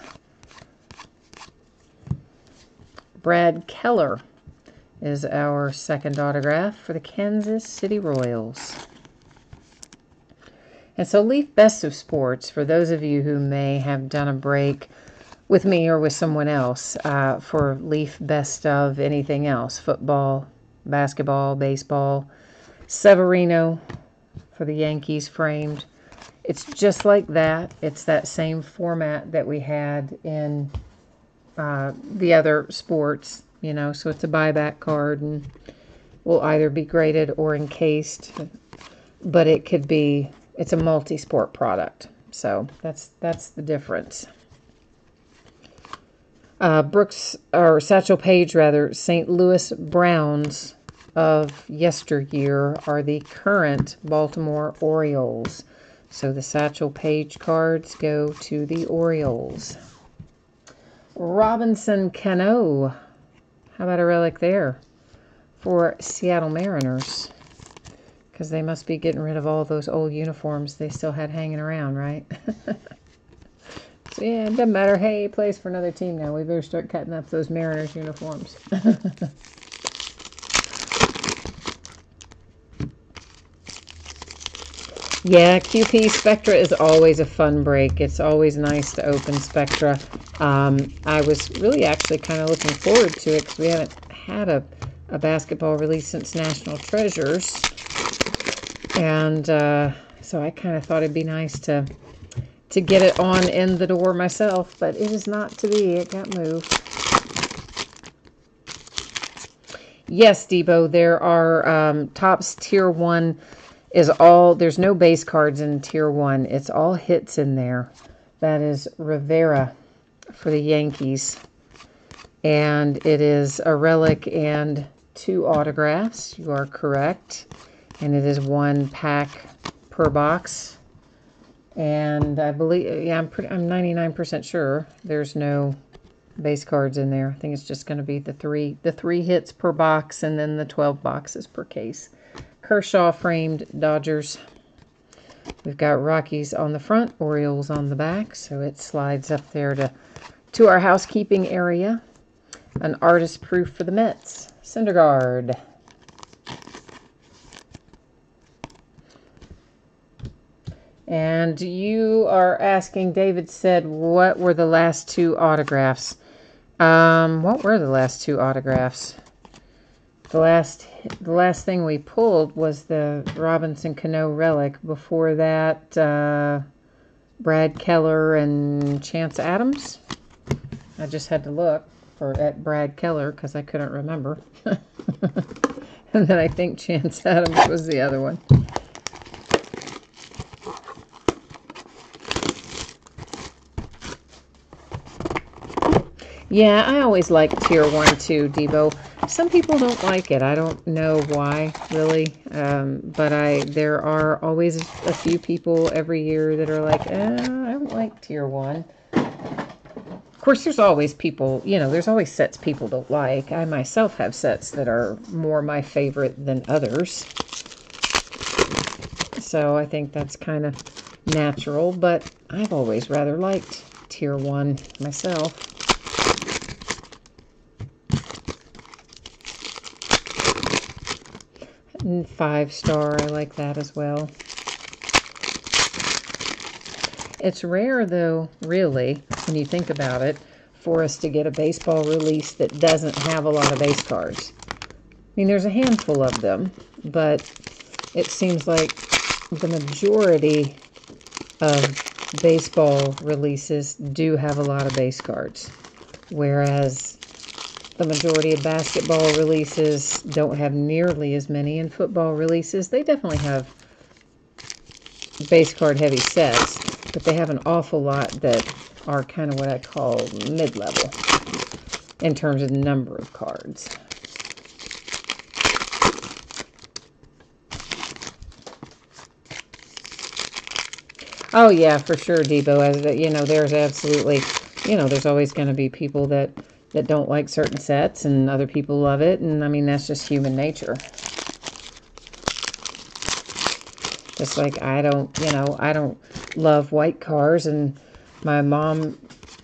Brad Keller is our second autograph for the Kansas City Royals. And so Leaf Best of Sports, for those of you who may have done a break with me or with someone else for Leaf Best of anything else, football, basketball, baseball, Severino for the Yankees framed. It's just like that. It's that same format that we had in the other sports, you know, so it's a buyback card and will either be graded or encased, but it could be, it's a multi-sport product. So that's the difference. Satchel Paige, rather, St. Louis Browns of yesteryear are the current Baltimore Orioles. So the Satchel Paige cards go to the Orioles. Robinson Cano, how about a relic there for Seattle Mariners? Because they must be getting rid of all those old uniforms they still had hanging around, right? So yeah, it doesn't matter. Hey, he plays for another team now. We better start cutting up those Mariners uniforms. Yeah, QP Spectra is always a fun break. It's always nice to open Spectra. I was really actually kind of looking forward to it because we haven't had a basketball release since National Treasures. And so I kind of thought it'd be nice to get it on in the door myself, but it is not to be. It got moved. Yes, Debo, there are Topps Tier 1 is all, there's no base cards in Tier 1. It's all hits in there. That is Rivera for the Yankees. And it is a relic and 2 autographs. You are correct. And it is 1 pack per box. And I believe, yeah, I'm 99% sure there's no base cards in there. I think it's just going to be the three hits per box and then the 12 boxes per case. Kershaw framed Dodgers. We've got Rockies on the front, Orioles on the back, so it slides up there to our housekeeping area. An artist proof for the Mets, Syndergaard. And you are asking, David said, what were the last 2 autographs? What were the last 2 autographs? The last thing we pulled was the Robinson Cano relic. Before that, Brad Keller and Chance Adams. I just had to look at Brad Keller because I couldn't remember. And then I think Chance Adams was the other one. Yeah, I always like Tier 1 too, Debo. Some people don't like it. I don't know why, really. But there are always a few people every year that are like, I don't like Tier 1. Of course, there's always people, there's always sets people don't like. I myself have sets that are more my favorite than others. So I think that's kind of natural, but I've always rather liked Tier 1 myself. 5-star, I like that as well. It's rare, though, really, when you think about it, for us to get a baseball release that doesn't have a lot of base cards. I mean, there's a handful of them, but it seems like the majority of baseball releases do have a lot of base cards, whereas the majority of basketball releases don't have nearly as many, and football releases, they definitely have base card heavy sets, but they have an awful lot that are kind of what I call mid-level in terms of number of cards. Oh yeah, for sure, Debo. As there's absolutely, there's always going to be people that don't like certain sets, and other people love it, and I mean, that's just human nature. Just like I don't love white cars, and my mom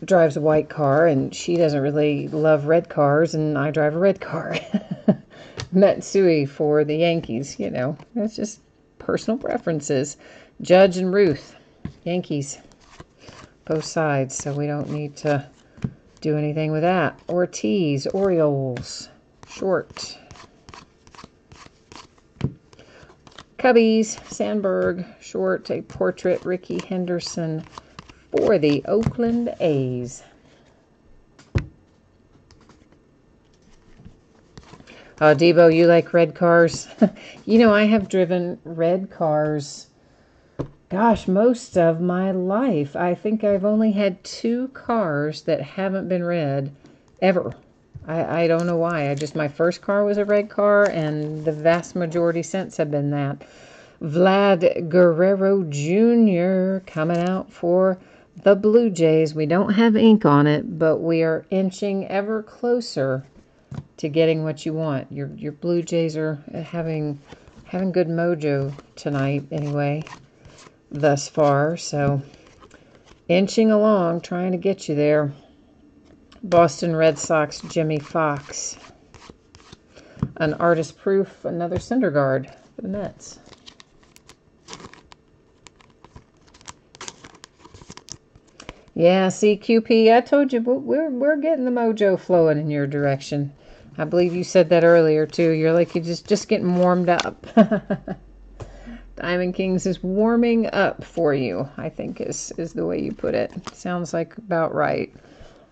drives a white car, and she doesn't really love red cars, and I drive a red car. Matsui for the Yankees, that's just personal preferences. Judge and Ruth, Yankees, both sides, so we don't need to do anything with that. Ortiz, Orioles, short. Cubbies, Sandberg, short. A portrait, Ricky Henderson for the Oakland A's. Debo, you like red cars? I have driven red cars, gosh, most of my life. I think I've only had 2 cars that haven't been red ever. I don't know why. My first car was a red car, and the vast majority since have been that. Vlad Guerrero Jr. coming out for the Blue Jays. We don't have ink on it, but we are inching ever closer to getting what you want. Your Blue Jays are having good mojo tonight anyway, thus far, so inching along, trying to get you there. Boston Red Sox, Jimmy Fox. An artist proof, another Syndergaard for the Mets. Yeah, CQP, I told you, we're getting the mojo flowing in your direction. I believe you said that earlier, too. You're like, you're just getting warmed up. Diamond Kings is warming up for you, I think is the way you put it. Sounds like about right.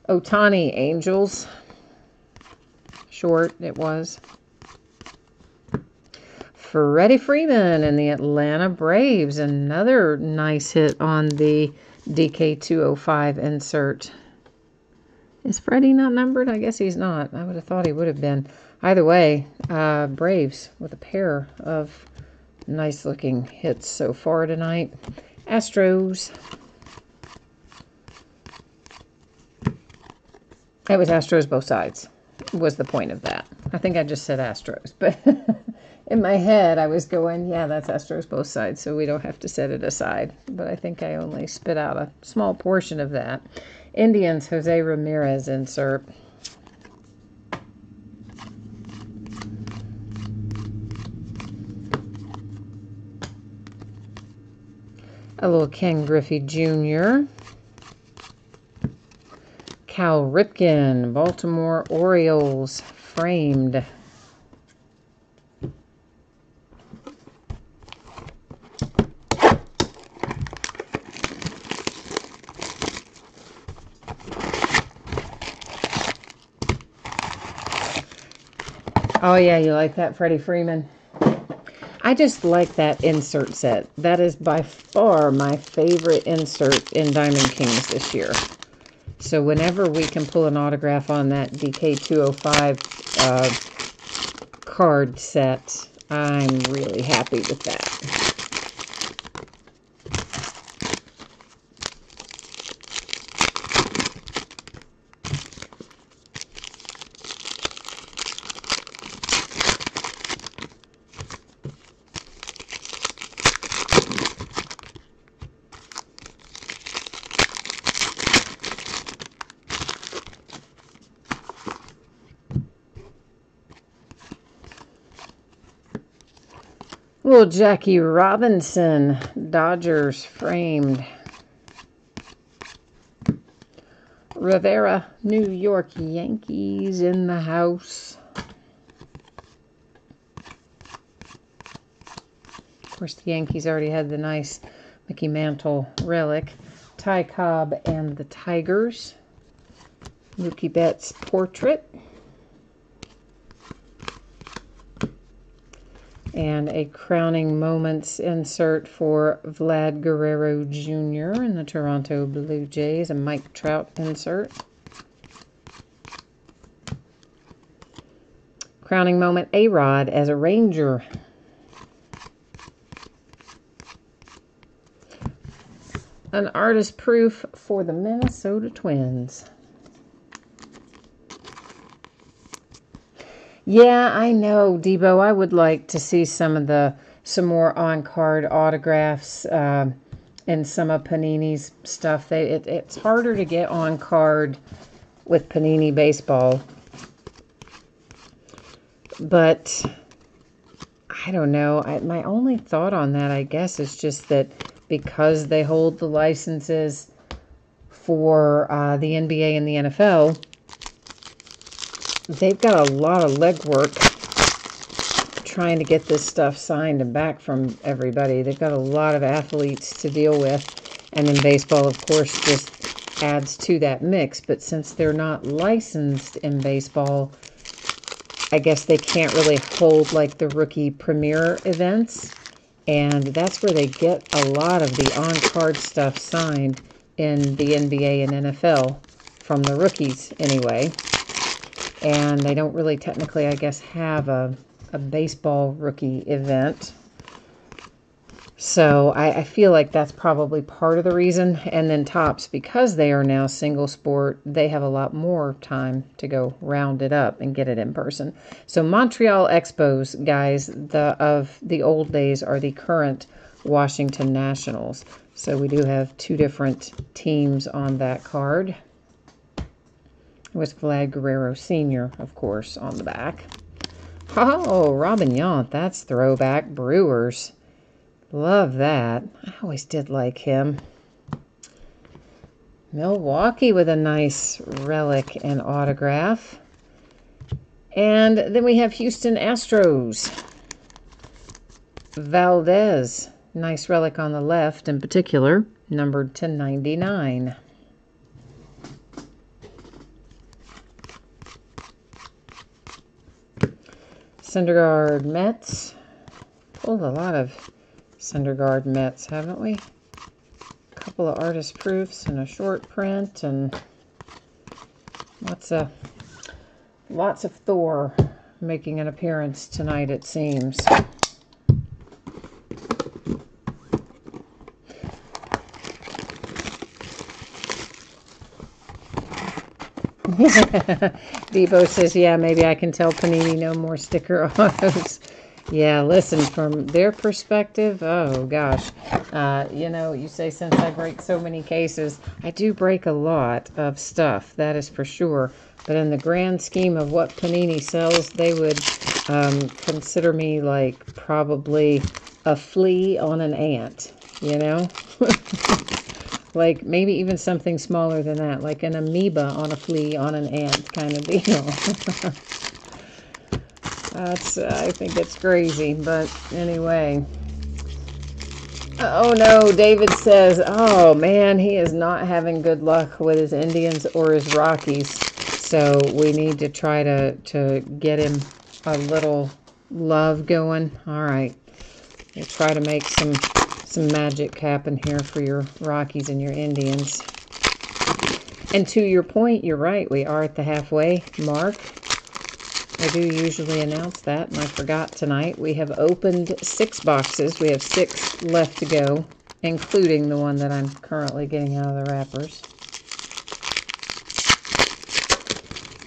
Otani Angels. Short, it was. Freddie Freeman and the Atlanta Braves. Another nice hit on the DK205 insert. Is Freddie not numbered? I guess he's not. I would have thought he would have been. Either way, Braves with a pair of nice looking hits so far tonight. Astros. It was Astros both sides, was the point of that. I think I just said Astros, but in my head I was going, yeah, that's Astros both sides, so we don't have to set it aside. But I think I only spit out a small portion of that. Indians, Jose Ramirez insert. A little Ken Griffey Jr. Cal Ripken, Baltimore Orioles, framed. Oh yeah, you like that, Freddie Freeman? I just like that insert set. That is by far my favorite insert in Diamond Kings this year. So whenever we can pull an autograph on that DK205 card set, I'm really happy with that. Little Jackie Robinson, Dodgers framed. Rivera, New York Yankees in the house. Of course, the Yankees already had the nice Mickey Mantle relic. Ty Cobb and the Tigers. Mookie Betts portrait. And a crowning moments insert for Vlad Guerrero Jr. in the Toronto Blue Jays. A Mike Trout insert. Crowning moment, A-Rod as a Ranger. An artist proof for the Minnesota Twins. Yeah, I know, Debo. I would like to see some more on-card autographs and some of Panini's stuff. It's harder to get on-card with Panini Baseball. But I don't know. My only thought on that, I guess, is just that because they hold the licenses for the NBA and the NFL, they've got a lot of legwork trying to get this stuff signed and back from everybody. They've got a lot of athletes to deal with. And then baseball, of course, just adds to that mix. But since they're not licensed in baseball, I guess they can't really hold like the rookie premier events. And that's where they get a lot of the on-card stuff signed in the NBA and NFL from the rookies anyway. And they don't really technically, I guess, have a baseball rookie event. So I feel like that's probably part of the reason. And then Topps, because they are now single sport, they have a lot more time to go round it up and get it in person. So Montreal Expos, guys, of the old days are the current Washington Nationals. So we do have two different teams on that card. With Vlad Guerrero Sr., of course, on the back. Oh, Robin Yount, that's throwback. Brewers. Love that. I always did like him. Milwaukee with a nice relic and autograph. And then we have Houston Astros. Valdez, nice relic on the left in particular, numbered to 99. Syndergaard Mets. Pulled a lot of Syndergaard Mets, haven't we? A couple of artist proofs and a short print, and lots of Thor making an appearance tonight, it seems. Debo says, yeah, maybe I can tell Panini no more sticker autos. Yeah, listen, from their perspective, oh gosh. You know, you say since I break so many cases, I do break a lot of stuff, that is for sure. But in the grand scheme of what Panini sells, they would consider me like probably a flea on an ant, you know? Like maybe even something smaller than that, like an amoeba on a flea on an ant kind of deal. I think it's crazy, but anyway. Oh no, David says, oh man, he is not having good luck with his Indians or his Rockies. So we need to try to get him a little love going. All right. We'll try to make some magic happen here for your Rockies and your Indians. And to your point, you're right. We are at the halfway mark. I do usually announce that, and I forgot tonight. We have opened 6 boxes. We have 6 left to go, including the one that I'm currently getting out of the wrappers.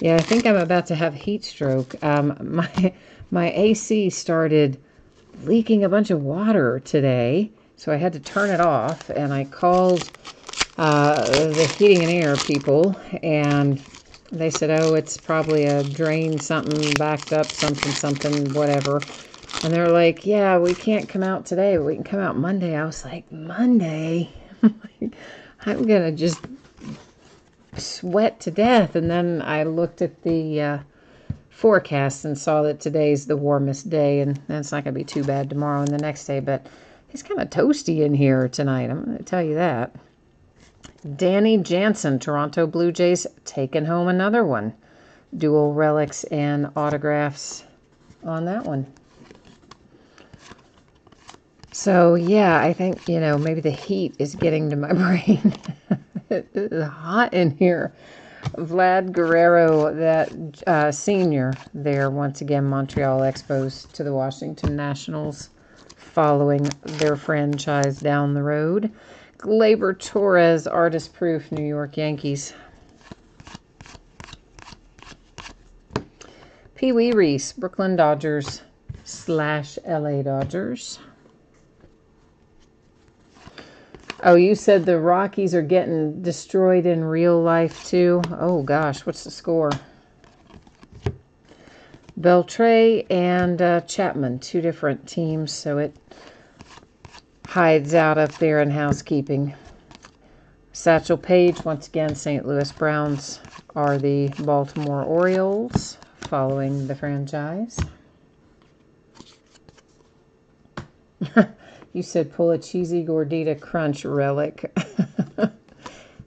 Yeah, I think I'm about to have heat stroke. My AC started leaking a bunch of water today, so I had to turn it off, and I called the heating and air people, and they said, oh, it's probably a drain, something backed up, something, whatever. And they're like, yeah, we can't come out today, but we can come out Monday. I was like, Monday? I'm going to just sweat to death. And then I looked at the forecast and saw that today's the warmest day, and it's not going to be too bad tomorrow and the next day, but it's kind of toasty in here tonight. I'm going to tell you that. Danny Jansen, Toronto Blue Jays, taking home another one. Dual relics and autographs on that one. So, yeah, I think, you know, maybe the heat is getting to my brain. It is hot in here. Vlad Guerrero, that senior there, once again, Montreal Expos to the Washington Nationals, following their franchise down the road. Gleyber Torres, artist proof, New York Yankees. Pee Wee Reese, Brooklyn Dodgers / LA Dodgers. Oh, you said the Rockies are getting destroyed in real life too? Oh gosh, what's the score? Beltre and Chapman, 2 different teams, so it hides out up there in housekeeping. Satchel Paige, once again, St. Louis Browns are the Baltimore Orioles, following the franchise. You said pull a cheesy gordita crunch relic.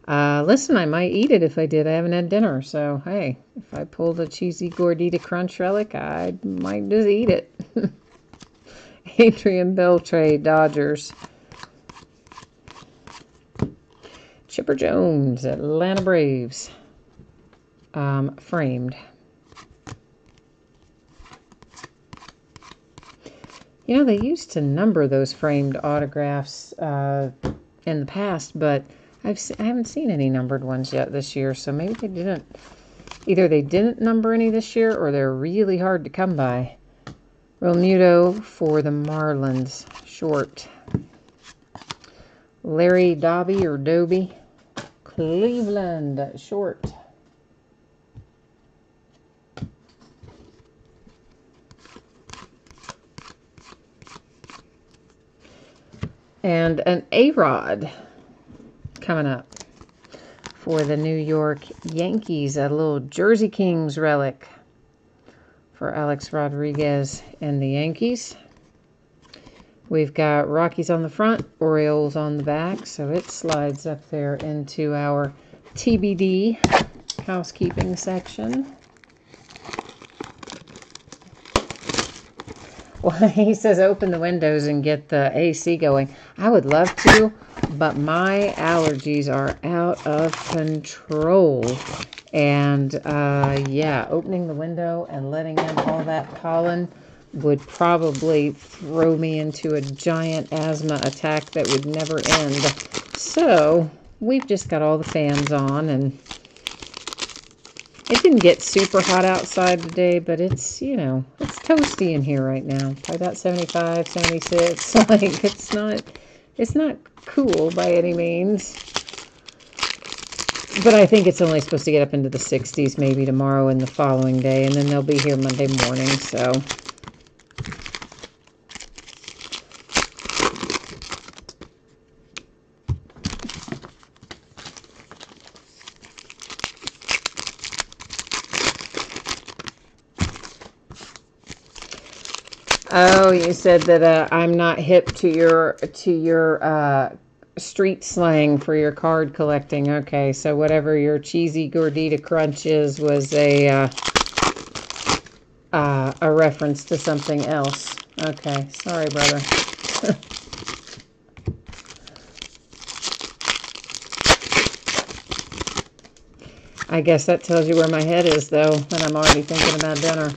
Listen, I might eat it if I did. I haven't had dinner, so hey, if I pulled a cheesy gordita crunch relic, I might just eat it. Adrian Beltre, Dodgers. Chipper Jones, Atlanta Braves. Framed. You know, they used to number those framed autographs in the past, but I haven't seen any numbered ones yet this year, so maybe they didn't. Either they didn't number any this year, or they're really hard to come by. Realmuto for the Marlins, short. Larry Doby or Doby, Cleveland, short. And an A-Rod coming up for the New York Yankees. A little Jersey Kings relic for Alex Rodriguez and the Yankees. We've got Rockies on the front, Orioles on the back, so it slides up there into our TBD housekeeping section. Well, he says open the windows and get the AC going. I would love to, but my allergies are out of control. And yeah, opening the window and letting in all that pollen would probably throw me into a giant asthma attack that would never end. So we've just got all the fans on, and it didn't get super hot outside today, but it's, you know, it's toasty in here right now. Probably about 75, 76. Like, it's not cool by any means. But I think it's only supposed to get up into the 60s maybe tomorrow and the following day, and then they'll be here Monday morning, so. Oh, you said that I'm not hip to your street slang for your card collecting. Okay, so whatever your cheesy gordita crunch is was a reference to something else. Okay, sorry, brother. I guess that tells you where my head is, though, and I'm already thinking about dinner.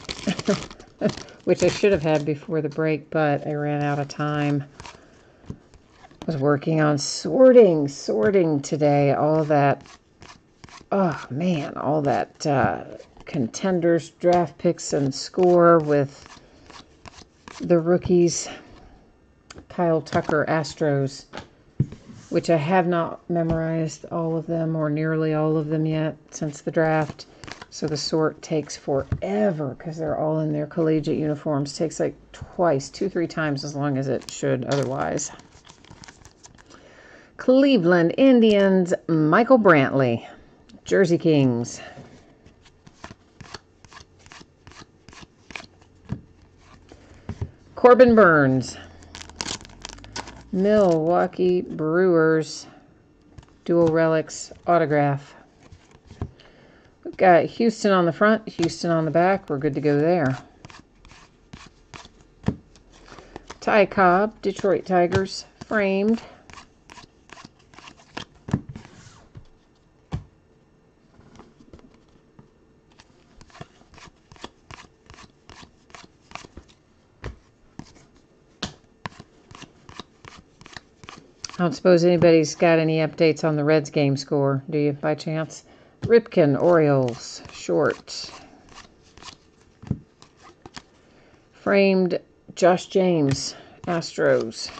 Which I should have had before the break, but I ran out of time. I was working on sorting today. All that, oh man, all that contenders, draft picks, and score with the rookies. Kyle Tucker Astros, which I have not memorized all of them or nearly all of them yet since the draft. So the sort takes forever because they're all in their collegiate uniforms. Takes like twice, 2-3 times as long as it should otherwise. Cleveland Indians, Michael Brantley. Jersey Kings. Corbin Burns. Milwaukee Brewers, Dual Relics autograph. We've got Houston on the front, Houston on the back. We're good to go there. Ty Cobb, Detroit Tigers, framed. I don't suppose anybody's got any updates on the Reds game score, do you, by chance? Ripken, Orioles, short. Framed Josh James, Astros.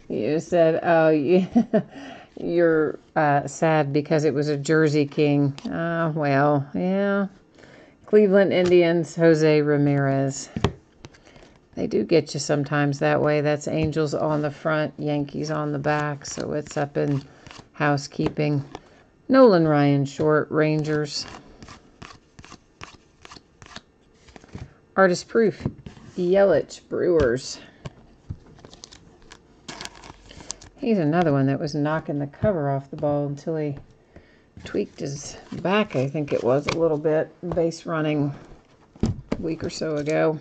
You said, oh, you're sad because it was a Jersey King. Well, yeah. Cleveland Indians, Jose Ramirez. They do get you sometimes that way. That's Angels on the front, Yankees on the back. So it's up in housekeeping. Nolan Ryan, short, Rangers. Artist proof, Yelich, Brewers. He's another one that was knocking the cover off the ball until he tweaked his back, I think it was, a little bit. Base running a week or so ago.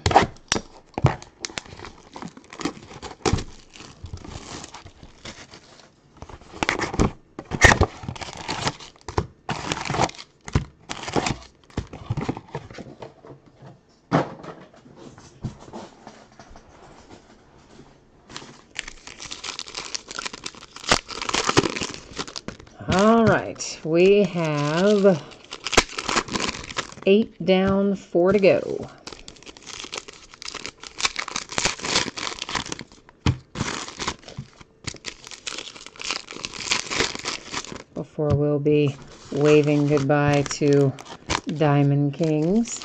All right, we have 8 down, 4 to go. Before we'll be waving goodbye to Diamond Kings.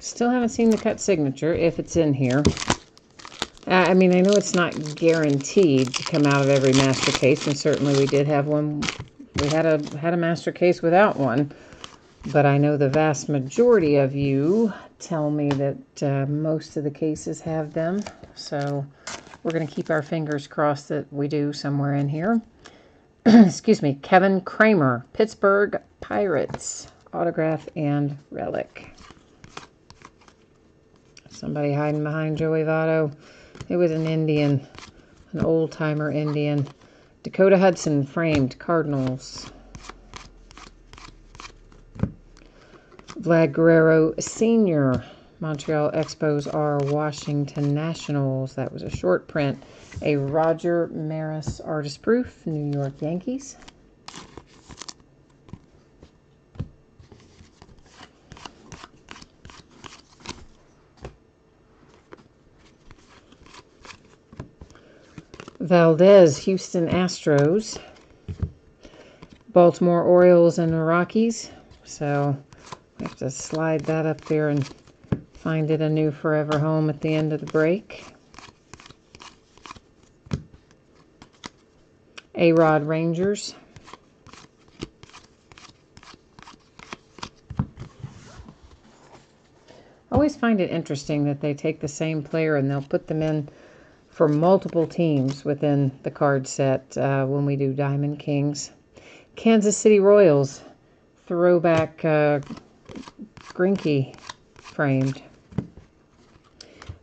Still haven't seen the cut signature, if it's in here. I mean, I know it's not guaranteed to come out of every master case, and certainly we did have one. We had a master case without one, but I know the vast majority of you tell me that most of the cases have them, so we're going to keep our fingers crossed that we do somewhere in here. Excuse me, Kevin Kramer, Pittsburgh Pirates, autograph and relic. Somebody hiding behind Joey Votto. It was an Indian, an old-timer Indian. Dakota Hudson, framed, Cardinals. Vlad Guerrero Sr., Montreal Expos are Washington Nationals. That was a short print. A Roger Maris artist proof, New York Yankees. Valdez, Houston Astros. Baltimore Orioles and the Rockies. So we have to slide that up there and find it a new forever home at the end of the break. A-Rod Rangers. I always find it interesting that they take the same player and they'll put them in for multiple teams within the card set when we do Diamond Kings. Kansas City Royals, throwback Greinke framed.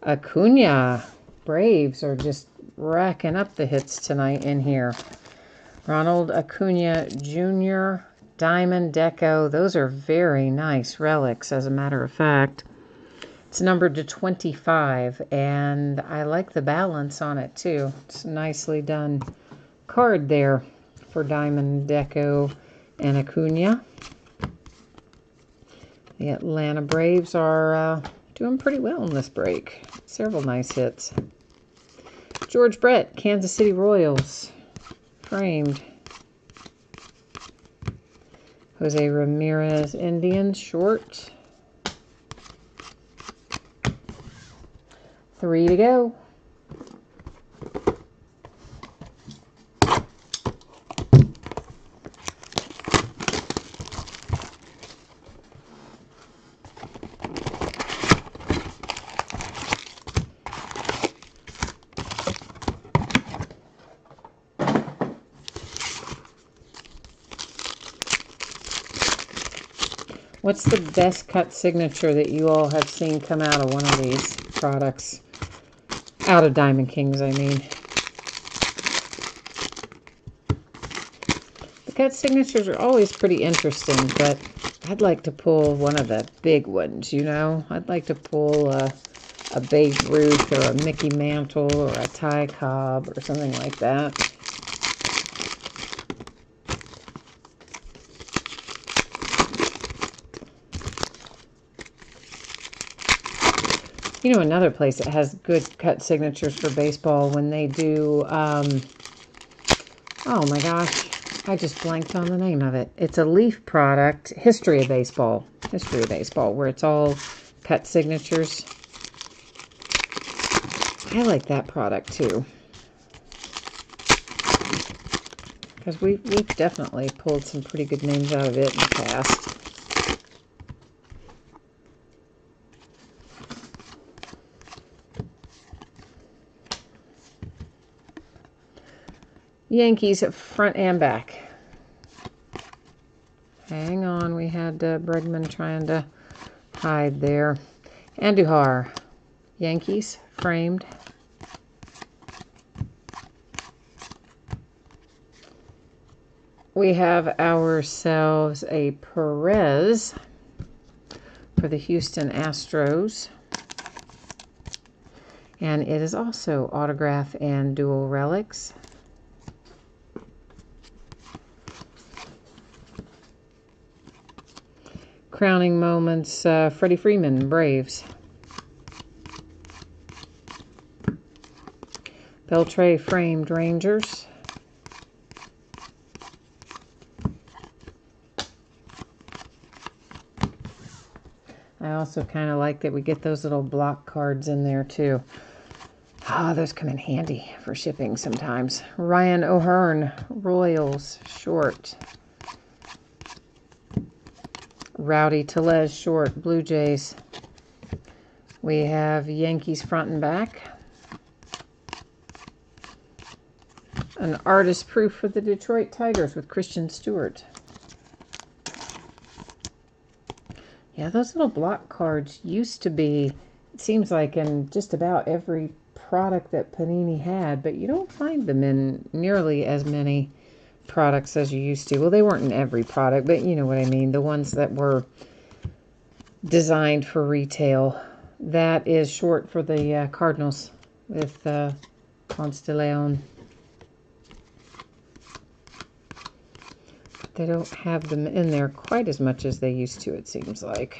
Acuna, Braves are just racking up the hits tonight in here. Ronald Acuna Jr., Diamond Deco. Those are very nice relics, as a matter of fact. It's numbered to 25, and I like the balance on it, too. It's a nicely done card there for Diamond Deco and Acuna. The Atlanta Braves are doing pretty well in this break. Several nice hits. George Brett, Kansas City Royals, framed. Jose Ramirez, Indians, short. 3 to go. What's the best cut signature that you all have seen come out of one of these products? Out of Diamond Kings, I mean. The cut signatures are always pretty interesting, but I'd like to pull one of the big ones, you know? I'd like to pull a Babe Ruth or a Mickey Mantle or a Ty Cobb or something like that. You know, another place that has good cut signatures for baseball when they do, oh my gosh, I just blanked on the name of it. It's a Leaf product, History of Baseball, where it's all cut signatures. I like that product too. Because we've definitely pulled some pretty good names out of it in the past. Yankees front and back. Hang on, we had Bregman trying to hide there. Andujar, Yankees, framed. We have ourselves a Perez for the Houston Astros. And it is also autograph and dual relics. Crowning moments, Freddie Freeman, Braves. Beltre framed, Rangers. I also kind of like that we get those little block cards in there too. Ah, those come in handy for shipping sometimes. Ryan O'Hearn, Royals, short. Rowdy Tellez, short, Blue Jays. We have Yankees front and back. An artist proof for the Detroit Tigers with Christian Stewart. Yeah, those little block cards used to be, it seems like, in just about every product that Panini had, but you don't find them in nearly as many products as you used to. Well, they weren't in every product, but you know what I mean. The ones that were designed for retail. That is short for the Cardinals with Ponce de Leon. They don't have them in there quite as much as they used to, it seems like.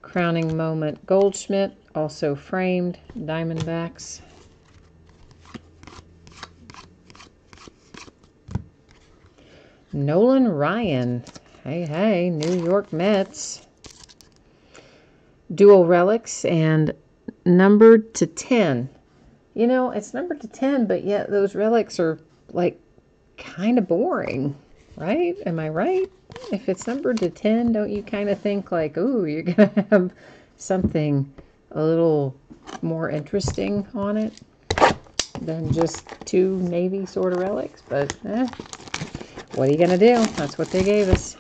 Crowning Moment, Goldschmidt, also framed, Diamondbacks. Nolan Ryan, hey, New York Mets. Dual relics and numbered to 10. You know, it's numbered to 10, but yet those relics are like kind of boring. Right? Am I right? If it's numbered to 10, don't you kind of think like, ooh, you're going to have something a little more interesting on it than just 2 Navy sort of relics? But, what are you going to do? That's what they gave us.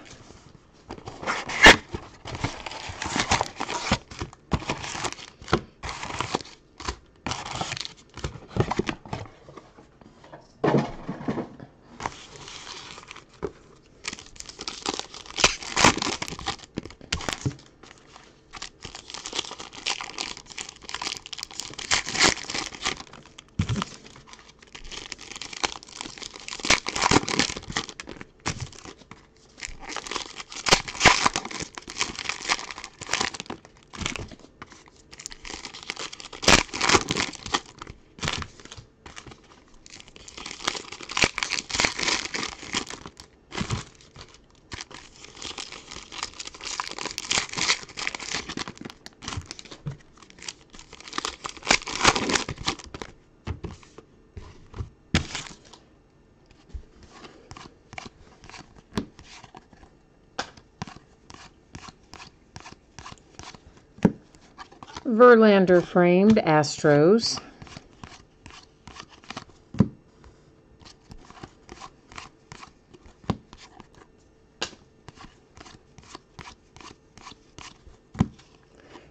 Verlander framed, Astros.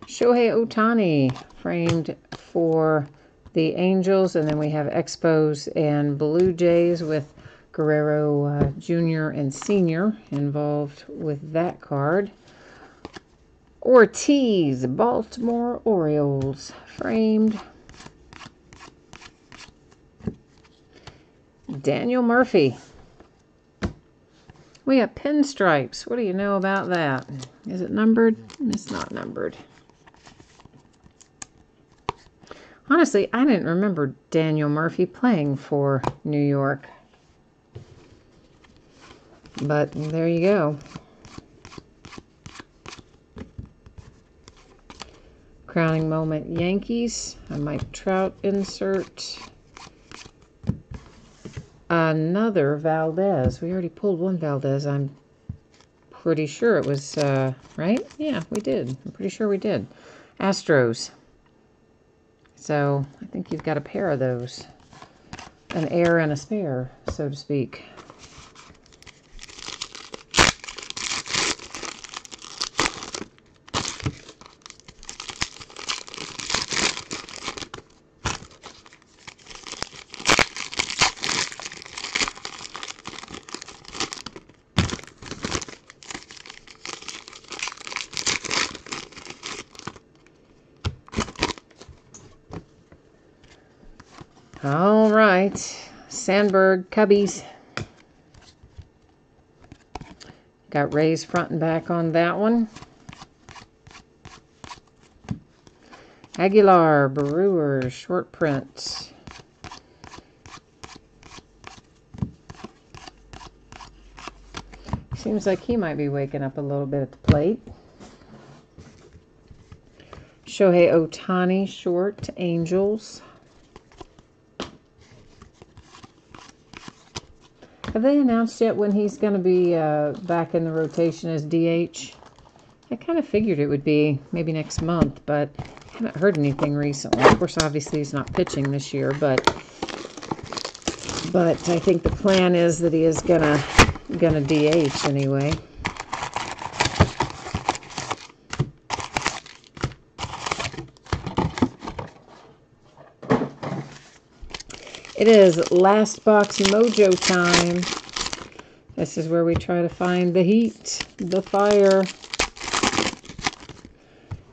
Shohei Ohtani framed for the Angels, and then we have Expos and Blue Jays with Guerrero Jr. and Sr. involved with that card. Ortiz, Baltimore Orioles, framed. Daniel Murphy. We have pinstripes. What do you know about that? Is it numbered? It's not numbered. Honestly, I didn't remember Daniel Murphy playing for New York. But there you go. Crowning Moment, Yankees. A Mike Trout insert. Another Valdez. We already pulled one Valdez. I'm pretty sure it was, right? Yeah, we did. I'm pretty sure we did. Astros. So, I think you've got a pair of those. An heir and a spare, so to speak. All right, Sandberg, Cubbies. Got Rays front and back on that one. Aguilar, Brewers, short print. Seems like he might be waking up a little bit at the plate. Shohei Ohtani short, Angels. Have they announced yet when he's going to be back in the rotation as DH? I kind of figured it would be maybe next month, but I haven't heard anything recently. Of course, obviously he's not pitching this year, but I think the plan is that he is gonna DH anyway. It is last box mojo time. This is where we try to find the heat, the fire,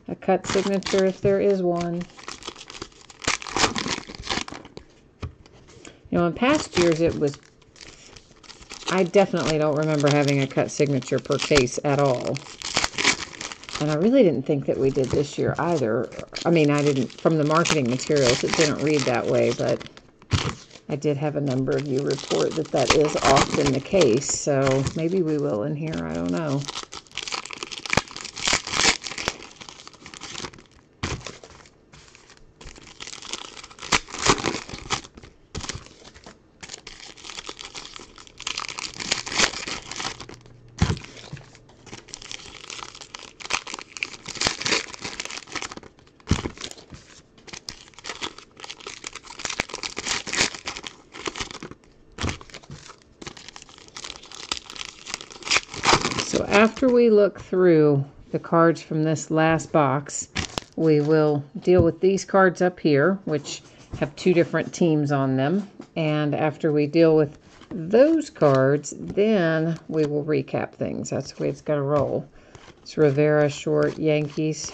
a cut signature if there is one. You know, in past years I definitely don't remember having a cut signature per case at all. And I really didn't think that we did this year either. I mean, I didn't, from the marketing materials, it didn't read that way, but I did have a number of you report that is often the case, so maybe we will in here, I don't know. So after we look through the cards from this last box, we will deal with these cards up here, which have two different teams on them. And after we deal with those cards, then we will recap things. That's the way it's got to roll. It's Rivera short, Yankees.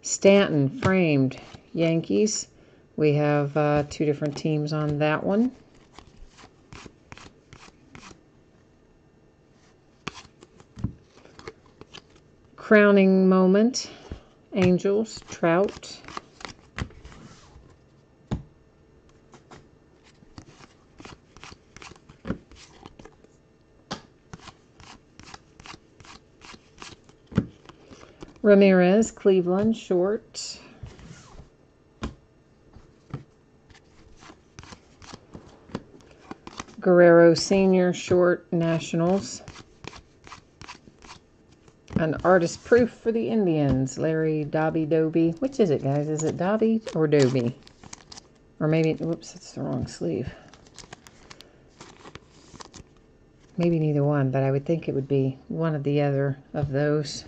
Stanton framed, Yankees. We have two different teams on that one. Crowning moment, Angels, Trout. Ramirez, Cleveland, short. Guerrero Sr., short, Nationals. An artist proof for the Indians, Larry Doby. Which is it, guys? Is it Doby or Doby? Or maybe, whoops, that's the wrong sleeve. Maybe neither one, but I would think it would be one of the other of those.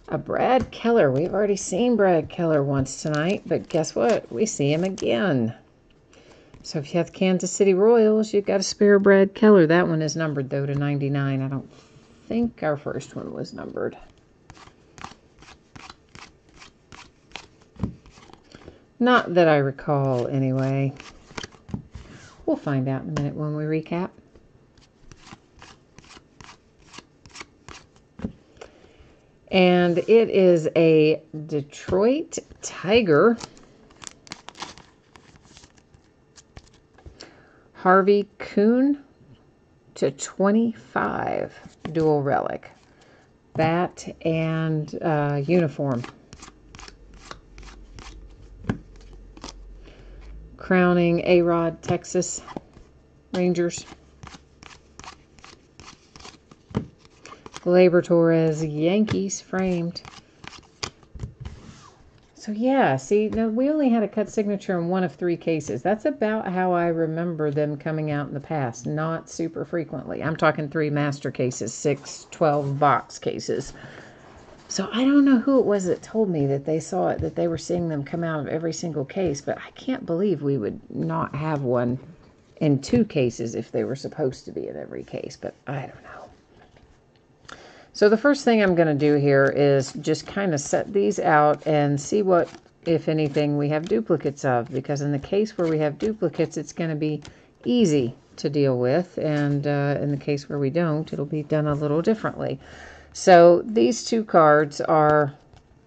A Brad Keller. We've already seen Brad Keller once tonight, but guess what? We see him again. So if you have the Kansas City Royals, you've got a spare Brad Keller. That one is numbered, though, to 99. I don't think our first one was numbered. Not that I recall, anyway. We'll find out in a minute when we recap. And it is a Detroit Tiger. Harvey Kuhn to 25, dual relic. Bat and uniform. Crowning, A-Rod, Texas Rangers. Gleyber Torres, Yankees, framed. So yeah, see, now we only had a cut signature in one of 3 cases. That's about how I remember them coming out in the past, not super frequently. I'm talking 3 master cases, 6, 12 box cases. So I don't know who it was that told me that they saw it, that they were seeing them come out of every single case, but I can't believe we would not have one in 2 cases if they were supposed to be in every case, but I don't know. So the first thing I'm going to do here is just kind of set these out and see what, if anything, we have duplicates of. Because in the case where we have duplicates, it's going to be easy to deal with. And in the case where we don't, it'll be done a little differently. So these 2 cards are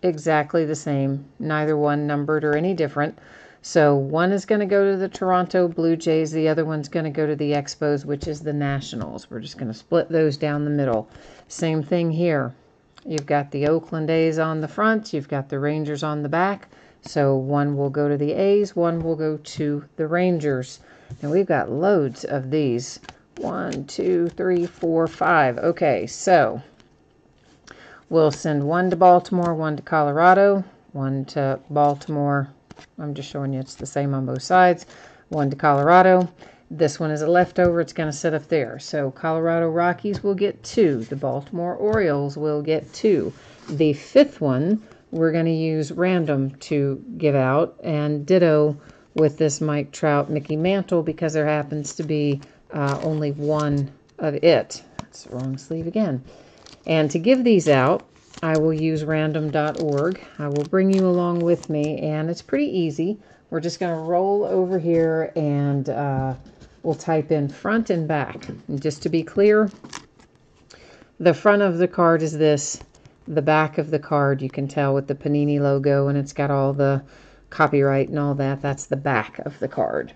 exactly the same. Neither one numbered or any different. So one is going to go to the Toronto Blue Jays. The other one's going to go to the Expos, which is the Nationals. We're just going to split those down the middle. Same thing here. You've got the Oakland A's on the front. You've got the Rangers on the back. So one will go to the A's. One will go to the Rangers. And we've got loads of these. 1, 2, 3, 4, 5. Okay, so we'll send one to Baltimore, one to Colorado, one to Baltimore. I'm just showing you it's the same on both sides. One to Colorado. This one is a leftover. It's going to sit up there. So Colorado Rockies will get 2. The Baltimore Orioles will get 2. The 5th one, we're going to use random to give out. And ditto with this Mike Trout Mickey Mantle because there happens to be only one of it. That's the wrong sleeve again. And to give these out, I will use random.org. I will bring you along with me, and it's pretty easy. We're just going to roll over here, and we'll type in front and back. And just to be clear, the front of the card is this. The back of the card, you can tell with the Panini logo, and it's got all the copyright and all that. That's the back of the card.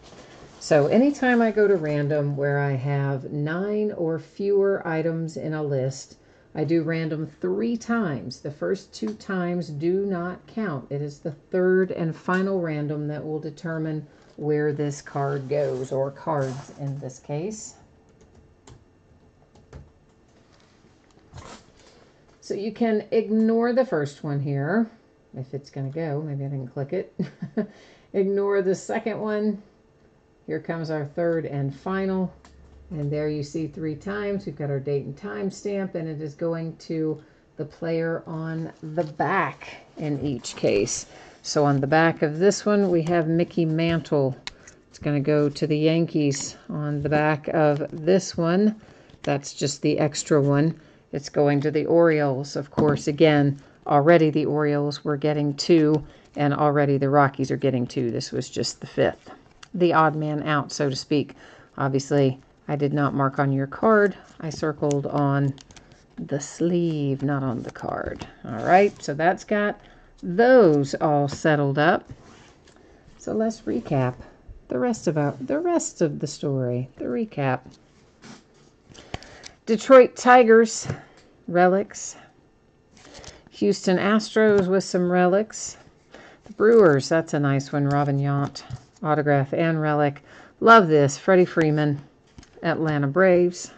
So anytime I go to random where I have 9 or fewer items in a list, I do random 3 times. The first 2 times do not count. It is the 3rd and final random that will determine where this card goes, or cards in this case. So you can ignore the first one here, if it's going to go. Maybe I didn't click it. Ignore the second one. Here comes our 3rd and final. And there you see 3 times. We've got our date and time stamp, and it is going to the player on the back in each case. So on the back of this one, we have Mickey Mantle. It's going to go to the Yankees. On the back of this one, that's just the extra one. It's going to the Orioles. Of course, again, already the Orioles were getting 2, and already the Rockies are getting 2. This was just the 5th. The odd man out, so to speak. Obviously, I did not mark on your card. I circled on the sleeve, not on the card. All right, so that's got those all settled up. So let's recap the rest of the story. The recap. Detroit Tigers, relics. Houston Astros with some relics. The Brewers, that's a nice one. Robin Yount, autograph and relic. Love this. Freddie Freeman. Atlanta Braves.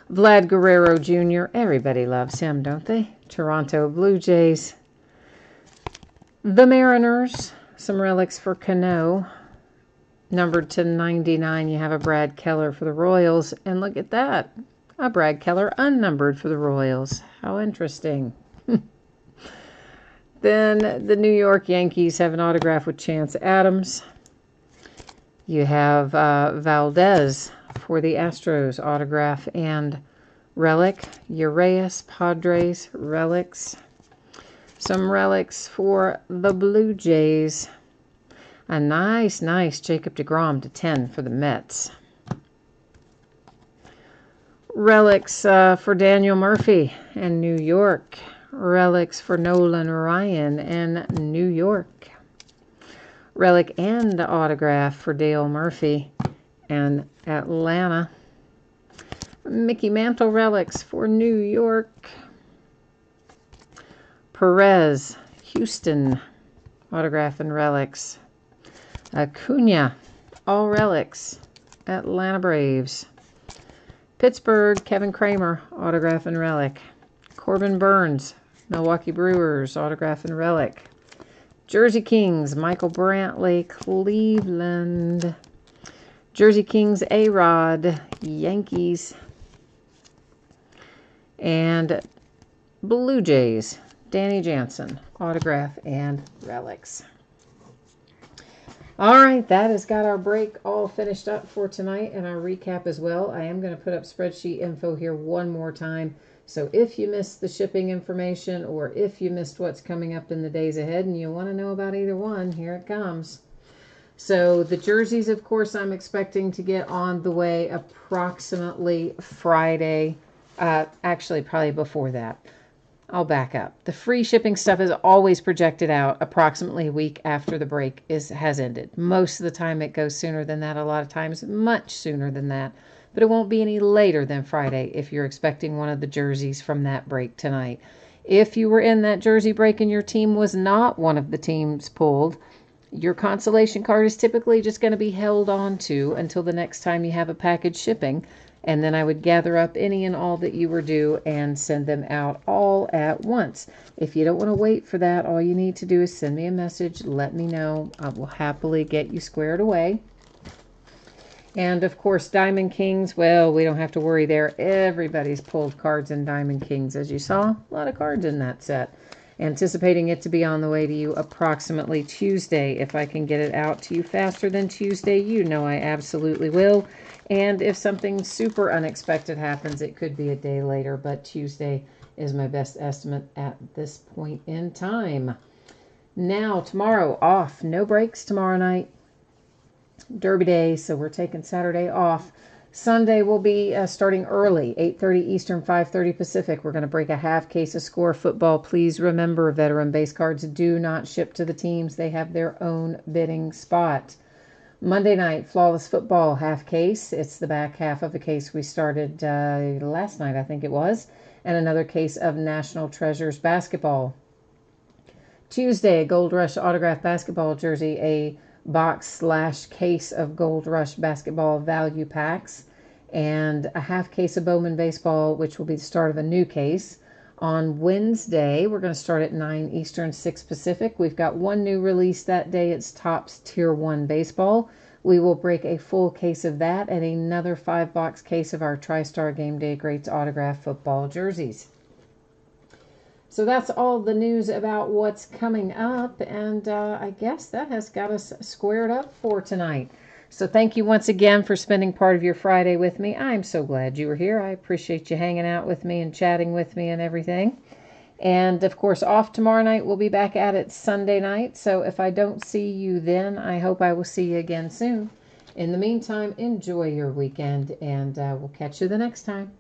Vlad Guerrero Jr. Everybody loves him, don't they? Toronto Blue Jays. The Mariners. Some relics for Cano. Numbered to 99, you have a Brad Keller for the Royals. And look at that. A Brad Keller unnumbered for the Royals. How interesting. Then the New York Yankees have an autograph with Chance Adams. You have Valdez for the Astros, autograph and relic. Urias, Padres, relics. Some relics for the Blue Jays. A nice Jacob deGrom to 10 for the Mets. Relics for Daniel Murphy in New York. Relics for Nolan Ryan in New York. Relic and autograph for Dale Murphy and Atlanta. Mickey Mantle relics for New York. Perez, Houston, autograph and relics. Acuna, all relics, Atlanta Braves. Pittsburgh, Kevin Kramer, autograph and relic. Corbin Burns, Milwaukee Brewers, autograph and relic. Jersey Kings, Michael Brantley, Cleveland. Jersey Kings, A-Rod, Yankees. And Blue Jays, Danny Jansen, autograph and relics. All right, that has got our break all finished up for tonight and our recap as well. I am going to put up spreadsheet info here one more time. So if you missed the shipping information or if you missed what's coming up in the days ahead and you want to know about either one, here it comes. So the jerseys, of course, I'm expecting to get on the way approximately Friday. Actually, probably before that. I'll back up. The free shipping stuff is always projected out approximately a week after the break has ended. Most of the time it goes sooner than that, a lot of times much sooner than that. But it won't be any later than Friday if you're expecting one of the jerseys from that break tonight. If you were in that jersey break and your team was not one of the teams pulled, your consolation card is typically just going to be held on to until the next time you have a package shipping. And then I would gather up any and all that you were due and send them out all at once. If you don't want to wait for that, all you need to do is send me a message. Let me know. I will happily get you squared away. And of course, Diamond Kings, well, we don't have to worry there. Everybody's pulled cards in Diamond Kings, as you saw. A lot of cards in that set. Anticipating it to be on the way to you approximately Tuesday. If I can get it out to you faster than Tuesday, you know I absolutely will. And if something super unexpected happens, it could be a day later, but Tuesday is my best estimate at this point in time. Now, tomorrow off. No breaks tomorrow night. Derby Day, so we're taking Saturday off. Sunday will be starting early, 8:30 Eastern, 5:30 Pacific. We're going to break a half case of Score Football. Please remember, veteran base cards do not ship to the teams. They have their own bidding spot. Monday night, Flawless Football half case. It's the back half of a case we started last night, I think it was. And another case of National Treasures basketball. Tuesday, Gold Rush autographed basketball jersey, a box/case of Gold Rush basketball value packs, and a half case of Bowman baseball, which will be the start of a new case. On Wednesday, we're going to start at 9 Eastern, 6 Pacific. We've got one new release that day. It's Topps Tier 1 baseball. We will break a full case of that and another 5-box case of our TriStar Game Day Greats autograph football jerseys. So that's all the news about what's coming up, and I guess that has got us squared up for tonight. So thank you once again for spending part of your Friday with me. I'm so glad you were here. I appreciate you hanging out with me and chatting with me and everything. And, of course, off tomorrow night. We'll be back at it Sunday night. So if I don't see you then, I hope I will see you again soon. In the meantime, enjoy your weekend, and we'll catch you the next time.